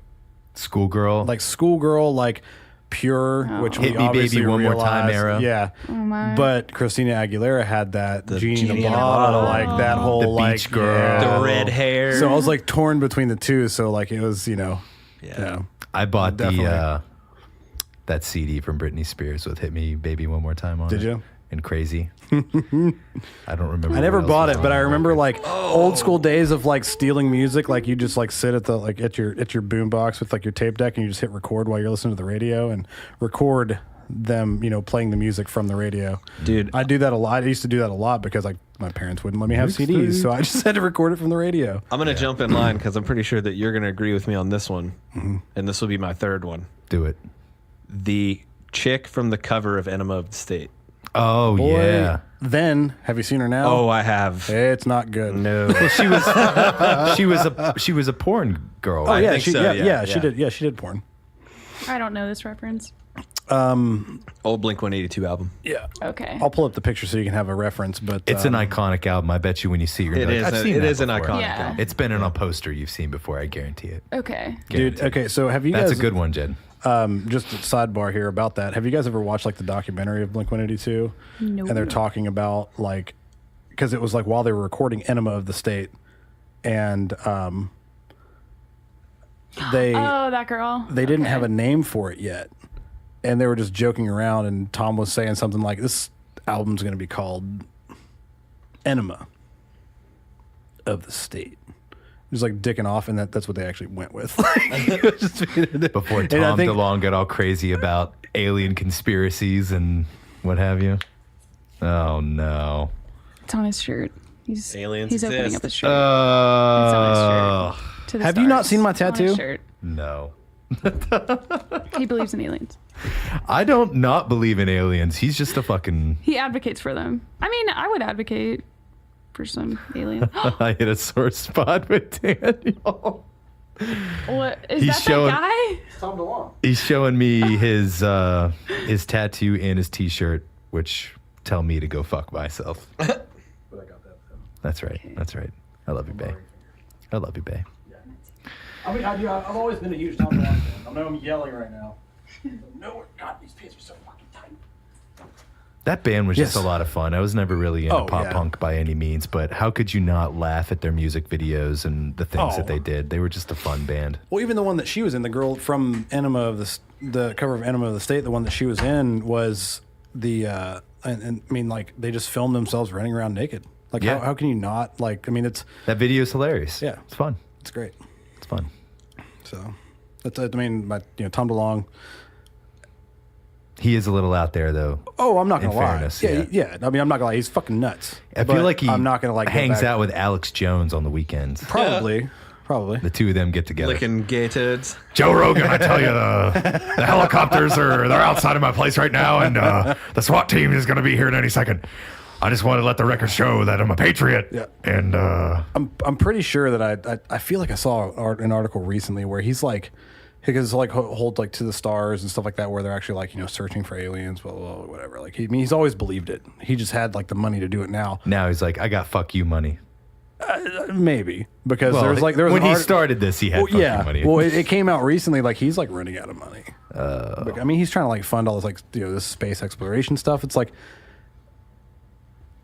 Schoolgirl. schoolgirl, like pure, which we Hit me, obviously baby, one more time realized- era. Yeah. my. But Christina Aguilera had that Genie in Genie a in a bottle, Bottle. like that whole The like beach girl. yeah. The red hair. So I was like torn between the two. So like it was, yeah. I bought Definitely. that CD from Britney Spears with "Hit Me, Baby, One More Time" on Did it. you? And "Crazy." I don't remember. I never what else bought was it, but on I the remember record. like old school days of like stealing music. Like you just like sit at the like at your boombox with like your tape deck and you just hit record while you're listening to the radio and record them, playing the music from the radio. Dude. I do that a lot. I used to do that a lot because like my parents wouldn't let me have CDs, so I just had to record it from the radio. I'm gonna jump in line because I'm pretty sure that you're gonna agree with me on this one, and this will be my third one. Do it. The chick from the cover of Enema of the State. Oh Boy, yeah. Then have you seen her now? Oh, I have. It's not good. No. She was a porn girl. Oh I yeah, think she, so, yeah, yeah, yeah, she yeah. did. Yeah, she did porn. I don't know this reference. Old Blink 182 album. Yeah. Okay. I'll pull up the picture so you can have a reference. But It's an iconic album. I bet you when you see it, you're It like, is I've a- seen it that is an before. iconic Yeah. album. It's been in a poster you've seen before. I guarantee it. Okay. dude. Guaranteed. Okay, so have you That's guys? a good one, Jen. Just a sidebar here about that. Have you guys ever watched like the documentary of Blink 182? No. And they're talking about like, because it was like while they were recording Enema of the State, and they Oh, that girl. they didn't Okay. have a name for it yet, and they were just joking around. And Tom was saying something like, "This album's going to be called Enema of the State." Just like dicking off, and that's what they actually went with. Before And I Tom think- DeLonge got all crazy about alien conspiracies and what have you. Oh no. It's on his shirt. He's Aliens He's opening exist. up his shirt. It's on his Oh shirt. To the Have you not stars. seen my It's on his tattoo? shirt. no. He believes in aliens. I don't not believe in aliens. He's just a fucking. He advocates for them. I mean, I would advocate for some alien. I hit a sore spot with Daniel. What is He's that? showing- That guy? Tom DeLonge. He's showing me his tattoo and his T-shirt, which tell me to go fuck myself. But I got that. That's right. That's right. I love you, Bay. I love you, Bay. I mean, I've always been a huge Tom DeLonge fan. I know I'm yelling right now. No, God, these pants are so fucking tight. That band was just Yes. a lot of fun. I was never really into Oh, pop yeah. punk by any means, but how could you not laugh at their music videos and the things that Oh. they did? They were just a fun band. Well, even the one that she was in, the girl from Enema of the cover of Enema of the State, the one that she was in was the, and I mean, like, they just filmed themselves running around naked. Like, Yeah. how can you not? Like, I mean, it's That video is hilarious. Yeah. It's fun. it's great. It's fun. So, that's, I mean, Tom DeLonge. He is a little out there, though. Oh, I'm not In gonna lie. fairness, yeah, yeah. yeah. I mean, I'm not gonna lie. He's fucking nuts. I feel But like he I'm not gonna like go hangs back- out with Alex Jones on the weekends. Probably. The two of them get together. Licking gay turds. Joe Rogan, I tell you, the helicopters they're outside of my place right now, and the SWAT team is going to be here in any second. I just want to let the record show that I'm a patriot. Yeah. And I'm pretty sure that I feel like I saw an article recently where he's like, because like hold like to the stars and stuff like that, where they're actually like searching for aliens, blah blah, blah whatever. Like he's always believed it. He just had like the money to do it now. now he's like, I got fuck you money. Maybe because Well, there was when an he art- started this, he had Well, fuck yeah. you money. Well, it came out recently. Like he's like running out of money. I mean, he's trying to like fund all this like this space exploration stuff. It's like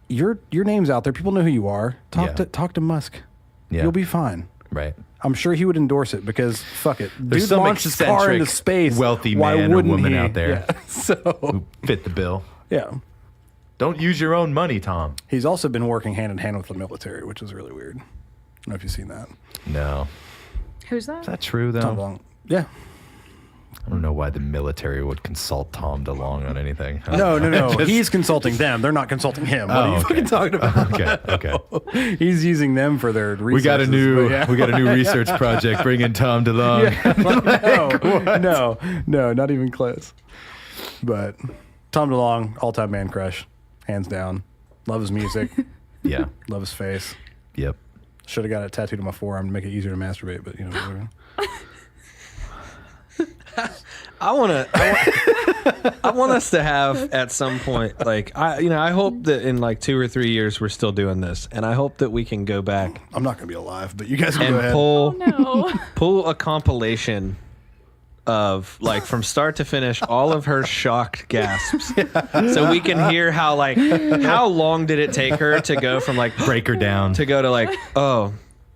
your name's out there. People know who you are. Yeah. Talk to Musk. Yeah. You'll be fine. right. I'm sure he would endorse it because fuck it. There's Dude some launched his car into eccentric, space. wealthy Why man or wouldn't woman he? out there. Yeah. So Fit the bill. yeah, Don't use your own money, Tom. he's also been working hand in hand with the military, which is really weird. I don't know if you've seen that. No. Who's that? Is that true, though? Tom DeLonge. Yeah. I don't know why the military would consult Tom DeLonge on anything. No. He's consulting them. They're not consulting him. What are you okay. fucking talking about? Okay. He's using them for their resources. We got a new but yeah. we got a new research project. Bring in Tom DeLonge. no, not even close. But Tom DeLonge, all-time man crush, hands down. Love his music. Yeah. Love his face. Yep. Should have got it tattooed on my forearm to make it easier to masturbate, but whatever. I want us to have at some point, like I hope that in like 2 or 3 years we're still doing this, and I hope that we can go back I'm not gonna be alive, but you guys can go and ahead. No. pull a compilation of like from start to finish all of her shocked gasps, so we can hear how long did it take her to go from like Break her down to go to like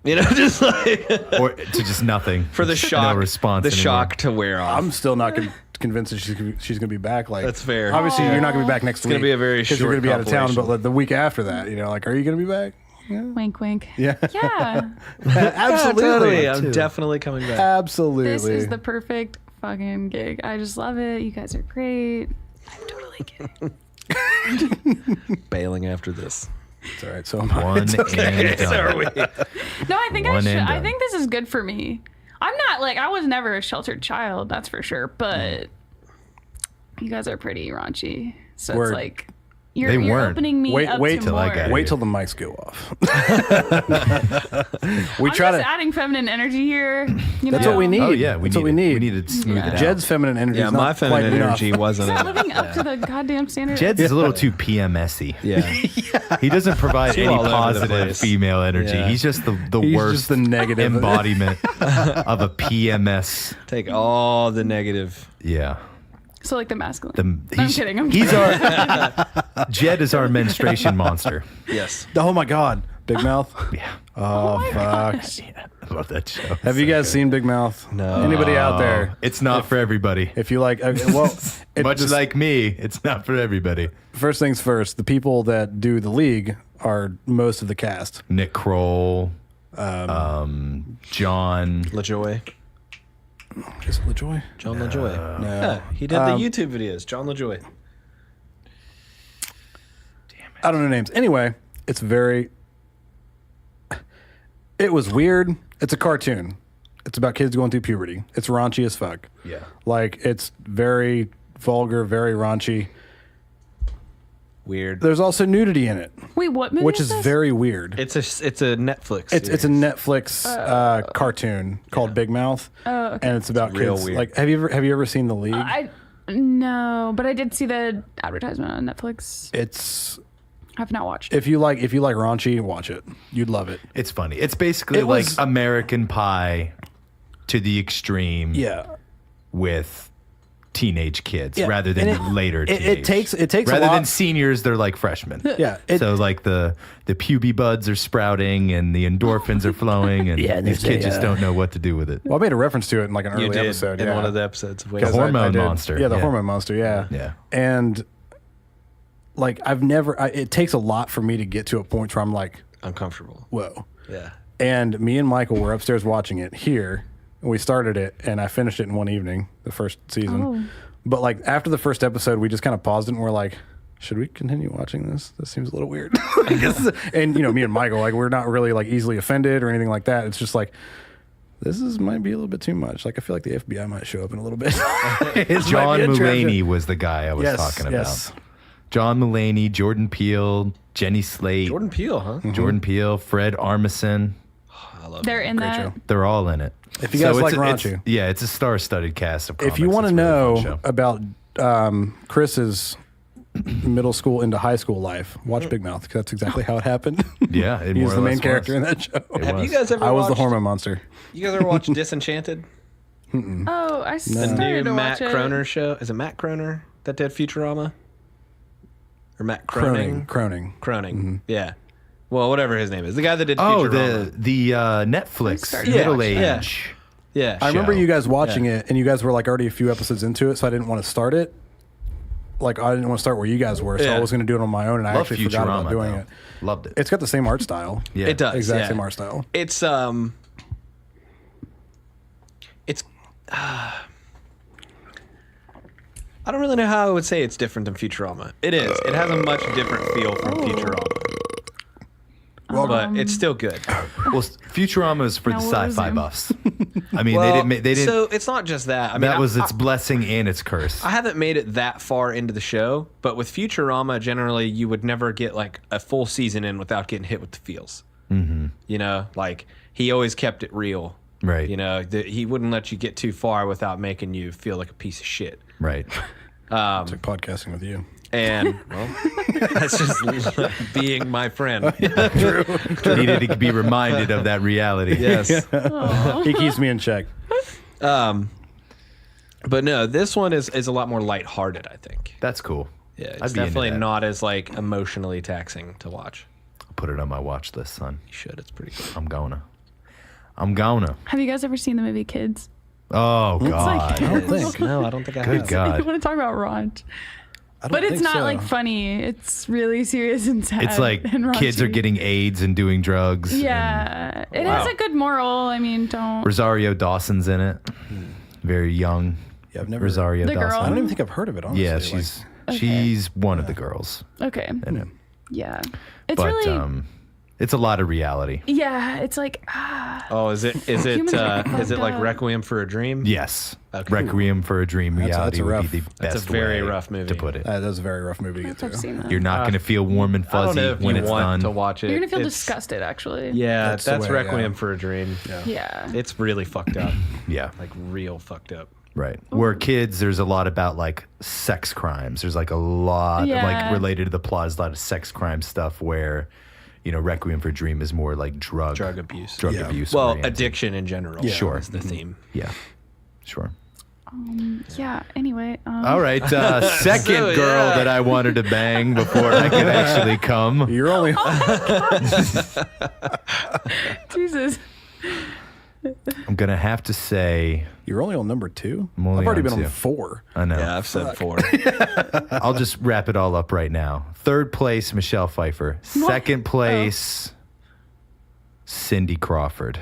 just like or to just nothing. for the Just shock no response. the anymore. shock to wear off. I'm still not convinced that she's gonna be back. Like That's fair. Obviously, you're not gonna be back next week. gonna be a very because you're short gonna be out of town. But compilation. like, the week after that, like, are you gonna be back? Wink, wink. Yeah, Yeah. absolutely. Totally. too. I'm definitely coming back. Absolutely. This is the perfect fucking gig. I just love it. You guys are great. I'm totally kidding. Bailing after this. It's all right. So am I. One It's okay. and done. Are we? No, I think I One should. and I done. think this is good for me. I'm not like I was never a sheltered child, that's for sure. But you guys are pretty raunchy, so Word. it's like you're They weren't. opening me Wait- up wait to till I more. got Wait here. till the mics go off. we I'm try just to. adding feminine energy here. That's what we need. Oh yeah, That's what we need. We need to smooth it out. Jed's feminine energy. Yeah, is my not quite feminine enough. energy wasn't Not enough. living up to the goddamn standard. Jed's is a little too PMS-y. Yeah. He doesn't provide Too any all over the positive place. female energy. Yeah. He's just the He's worst just the negative embodiment of a PMS. Take all the negative. Yeah. So like the masculine. The, No, I'm he's, kidding. I'm he's kidding. our Jed is our menstruation monster. Yes. Oh my God, Big Mouth. Yeah. Oh fuck. Yeah, I love that show. Have you guys seen Big Mouth? No. Anybody out there? It's not for everybody. If you like, Much just- like me, it's not for everybody. first things first, the people that do the league are most of the cast. Nick Kroll, John. LaJoy. Is it LaJoy? John LaJoy. No. Yeah, he did the YouTube videos. John LaJoy. I don't know names. Anyway, it's very. It was weird. It's a cartoon. It's about kids going through puberty. It's raunchy as fuck. Yeah. Like, it's very vulgar, very raunchy. weird. There's also nudity in it, Wait, what movie which is is this? very weird. It's a Netflix. It's a series. Netflix cartoon called Big Mouth, Oh, okay. and it's about real kids. weird. Like, have you ever seen The League? No, but I did see the advertisement on Netflix. It's I've not watched. if you like raunchy, watch it. You'd love it. It's funny. It's basically It like was- American Pie to the extreme Yeah. with teenage kids Yeah, rather than and it- later it teenage. takes a rather lot- than seniors, they're like freshmen. Yeah. So like the pubic buds are sprouting and the endorphins are flowing and Yeah, these there's kids a, just don't know what to do with it. Well, I made a reference to it in like an You early did episode. in Yeah. one of the episodes. Of Ways 'Cause to- Hormone did- monster. Yeah, the Yeah. hormone monster. Yeah. Yeah. And like it takes a lot for me to get to a point where I'm like, Uncomfortable. whoa. Yeah. And me and Michael were upstairs watching it here. And we started it, and I finished it in one evening, the first season. Oh. But like after the first episode, we just kind of paused it, and we're like, should we continue watching this? This seems a little weird. And me and Michael, like, we're not really like easily offended or anything like that. It's just like, might be a little bit too much. Like, I feel like the FBI might show up in a little bit. John Mulaney was the guy I was Yes, talking about. yes. John Mulaney, Jordan Peele, Jenny Slate, Jordan Peele, huh? Jordan Peele, Fred Armisen. I love They're in Great that. show. They're all in it. If you guys like it's raunchy. yeah, it's a star-studded cast of comics. If you want to It's a really fun know show. about Chris's middle school into high school life, watch Big Mouth, because that's exactly how it happened. Yeah, it He's more or the main less character was. in that show. It Have was. you guys ever I was the watched, hormone monster. You guys ever watched Disenchanted? Oh, I The started new to Matt watch it. Croner show. Is it Matt Croner that did Futurama? Or Matt Croning? Croning. Yeah. Well, whatever his name is. The guy that did Oh, Futurama. the Netflix started middle watching it. age. Yeah. I remember show. you guys watching it, and you guys were like already a few episodes into it, so I didn't want to start it. Like, I didn't want to start where you guys were, so Yeah. I was going to do it on my own, and I Love actually forgot Futurama about doing though. it. Loved it. It's got the same art style. Yeah. It does. Exact yeah. same art style. It's I don't really know how I would say it's different than Futurama. It is. It has a much different feel from Futurama. But it's still good. Well, Futurama is for Now the we'll sci-fi resume. buffs. I mean, Well, they didn't. So it's not just that. I mean, that was I, its blessing and its curse. I haven't made it that far into the show, but with Futurama, generally you would never get like a full season in without getting hit with the feels. Mm-hmm. You know, like he always kept it real. Right. You know, he wouldn't let you get too far without making you feel like a piece of shit. Right. It's like podcasting with you. And well, that's just being my friend. Needed to be reminded of that reality. Yes. He keeps me in check. But no, this one is a lot more lighthearted, I think. That's cool. Yeah, I'd it's be into definitely that. not as like emotionally taxing to watch. I'll put it on my watch list, son. You should. It's pretty good. I'm gonna. Have you guys ever seen the movie Kids? Oh like- God. I don't think. No, I don't think I Good have. God. You want to talk about raunch? I don't But it's think not so. like funny. It's really serious and sad. It's like and kids are raunchy. getting AIDS and doing drugs. Yeah, it Wow. has a good moral. I mean, don't. Rosario Dawson's in it. Very young. Yeah, I've never. Rosario The Dawson. girl? I don't even think I've heard of it. Honestly. Yeah, Like, she's one of the girls Okay. in it. Yeah, it's But really. it's a lot of reality. Yeah, it's like Oh, is it Humans are is it like fucked up. Requiem for a Dream? Yes. Okay. Requiem for a Dream That's reality a would rough- be the best That's a very way rough movie. to put it. that's a very rough movie to get I've to. seen that. You're not going to feel warm and I don't fuzzy know if when you it's want done. to watch it. You're gonna feel It's- disgusted, actually. Yeah, That's that's, the way, Requiem yeah. for a Dream. Yeah. It's really fucked up. Yeah. Like real fucked up. Right. Where kids, there's a lot about like sex crimes. There's like a lot Yeah. like related to the plot is a lot of sex crime stuff where, you know, Requiem for a Dream is more like drug abuse. Drug Yeah. abuse. Well, oriented. addiction in general. Sure. is the theme. Yeah. Sure. Yeah. Anyway. All right. Second So, girl yeah. that I wanted to bang before I could actually come. You're only. Jesus. I'm going to have to say, You're only on number 2. I'm only I've already on been 2. on 4. I know. Yeah, I've said 4. I'll just wrap it all up right now. Third place, Michelle Pfeiffer. Second place, Cindy Crawford.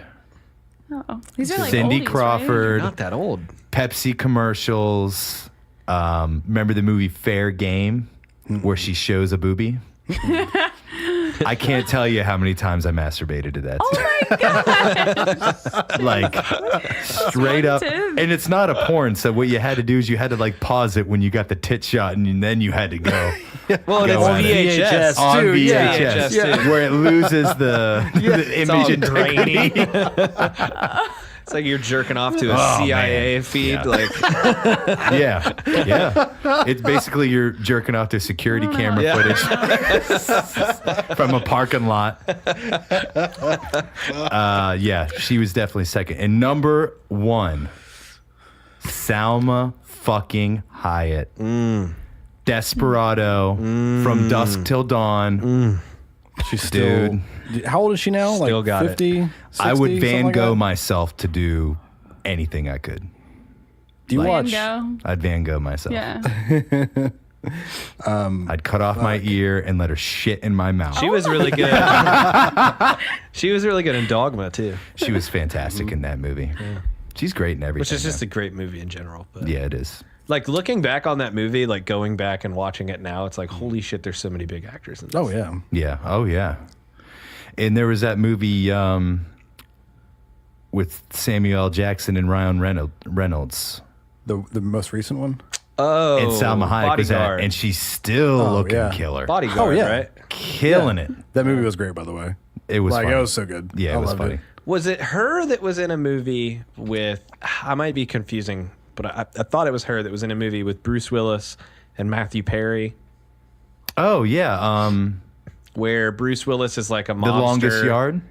Oh, these are like Cindy oldies, right? Crawford. Not that old. Pepsi commercials. Remember the movie Fair Game, where she shows a boobie? I can't tell you how many times I masturbated to that. Oh my god! Like straight up, Tim. and it's not a porn. So what you had to do is you had to like pause it when you got the tit shot, and then you had to go Well, and Go on. it's VHS. on Dude, yeah. VHS, VHS too. where it loses the It's all image integrity. grainy. It's like you're jerking off to a Oh, CIA man. feed. Yeah. Like, Yeah. It's basically you're jerking off to security camera Yeah. footage from a parking lot. Yeah, she was definitely second. And number one, Salma fucking Hayek. Desperado, From Dusk Till Dawn. She's still. How old is she now? Still Like got it. 50? 60, I would Van something like Gogh that? myself to do anything I could. Do you Van watch? Gogh. I'd Van Gogh myself. Yeah. I'd cut off my ear and let her shit in my mouth. she was really good. She was really good in Dogma too, She was fantastic in that movie. She's great in everything. which is just though. a great movie in general. But Yeah, it is. like looking back on that movie, like going back and watching it now, it's like holy shit, there's so many big actors in this. Oh yeah. Yeah. Oh, yeah. And there was that movie with Samuel L. Jackson and Ryan Reynolds. The most recent one. Oh, And Salma Hayek was at, Bodyguard. and she's still Oh, looking yeah. killer. Bodyguard, Oh, yeah. right? Killing it. That movie was great, by the way. It was Like funny. it was so good. Yeah, I it was loved funny. Was it her that was in a movie with? I might be confusing, but I thought it was her that was in a movie with Bruce Willis and Matthew Perry, Oh, yeah. where Bruce Willis is like a mobster. The Longest Yard?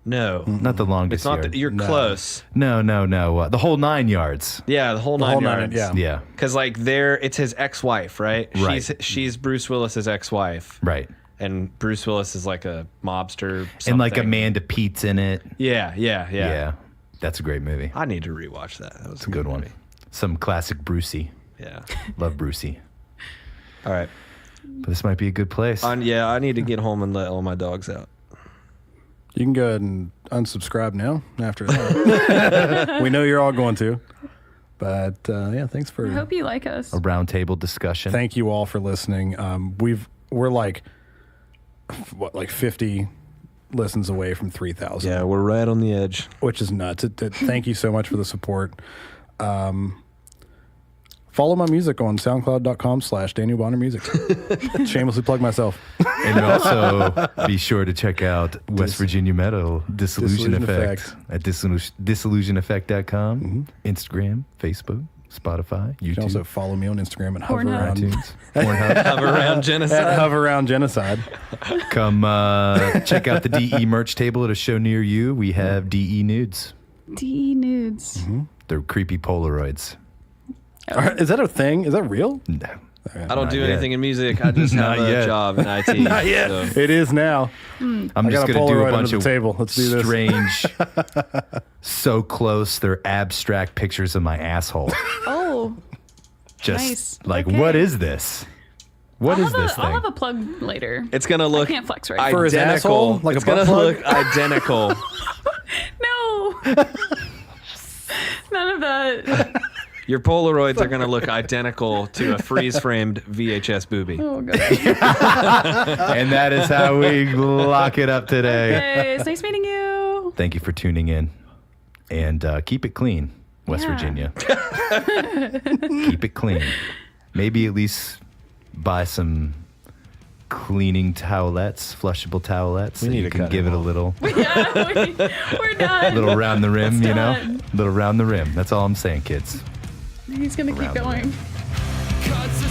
No, Not The Longest it's not. Yard. You're No. close. No. The Whole 9 Yards. Yeah, the whole nine whole nine, yards. yeah. Yeah. Because like it's his ex-wife, right? Right. She's Bruce Willis's ex-wife, Right. and Bruce Willis is like a mobster. And like something. Amanda Pete's in it. Yeah. Yeah. That's a great movie. I need to rewatch that. That was It's a good one. Some classic Brucey. Yeah. Love Brucey. All right. But this might be a good place. I need to get home and let all my dogs out. You can go ahead and unsubscribe now after that. We know you're all going to. But yeah, thanks for. I hope you like us. A round table discussion. Thank you all for listening. We're like 50 listens away from 3,000. Yeah, we're right on the edge. Which is nuts. Thank you so much for the support. Follow my music on soundcloud.com/Daniel Bonner Music. Shamelessly plug myself. And also be sure to check out West Virginia Metal Disillusion Disillusion Effect Effect. at disillusioneffect.com, Instagram, Facebook, Spotify, You YouTube, can also follow me on Instagram at Pornhub. HoverAround. iTunes, Pornhub. Have around genocide. At HoverAround Genocide. Come check out the DE merch table at a show near you. We have DE nudes. DE nudes. They're creepy Polaroids. Is that a thing? Is that real? No. I don't Not do yet. anything in music. I just have Not a yet. job in IT. Not yet. so- It is now. I'm I just got a going to do a Polaroid bunch under of the table. Let's do this. strange, so close, they're abstract pictures of my asshole. Oh, Just Nice. like, Okay. what is this? What is this I'll thing? have a plug later. It's gonna look can't flex right now. For his identical. asshole? Like a it's butt gonna plug? look identical. No. None of that. Your Polaroids are gonna look identical to a freeze-framed VHS booby. Oh god. And that is how we lock it up today. Hey, it's nice meeting you. Thank you for tuning in. And keep it clean, West Yeah. Virginia. Keep it clean. Maybe at least buy some cleaning towelettes, flushable towelettes. We so need you to can cut give it it a off. little We're done. little around the rim, It's you know? done. Little around the rim. That's all I'm saying, kids. He's gonna keep Around the going. rim. Cuts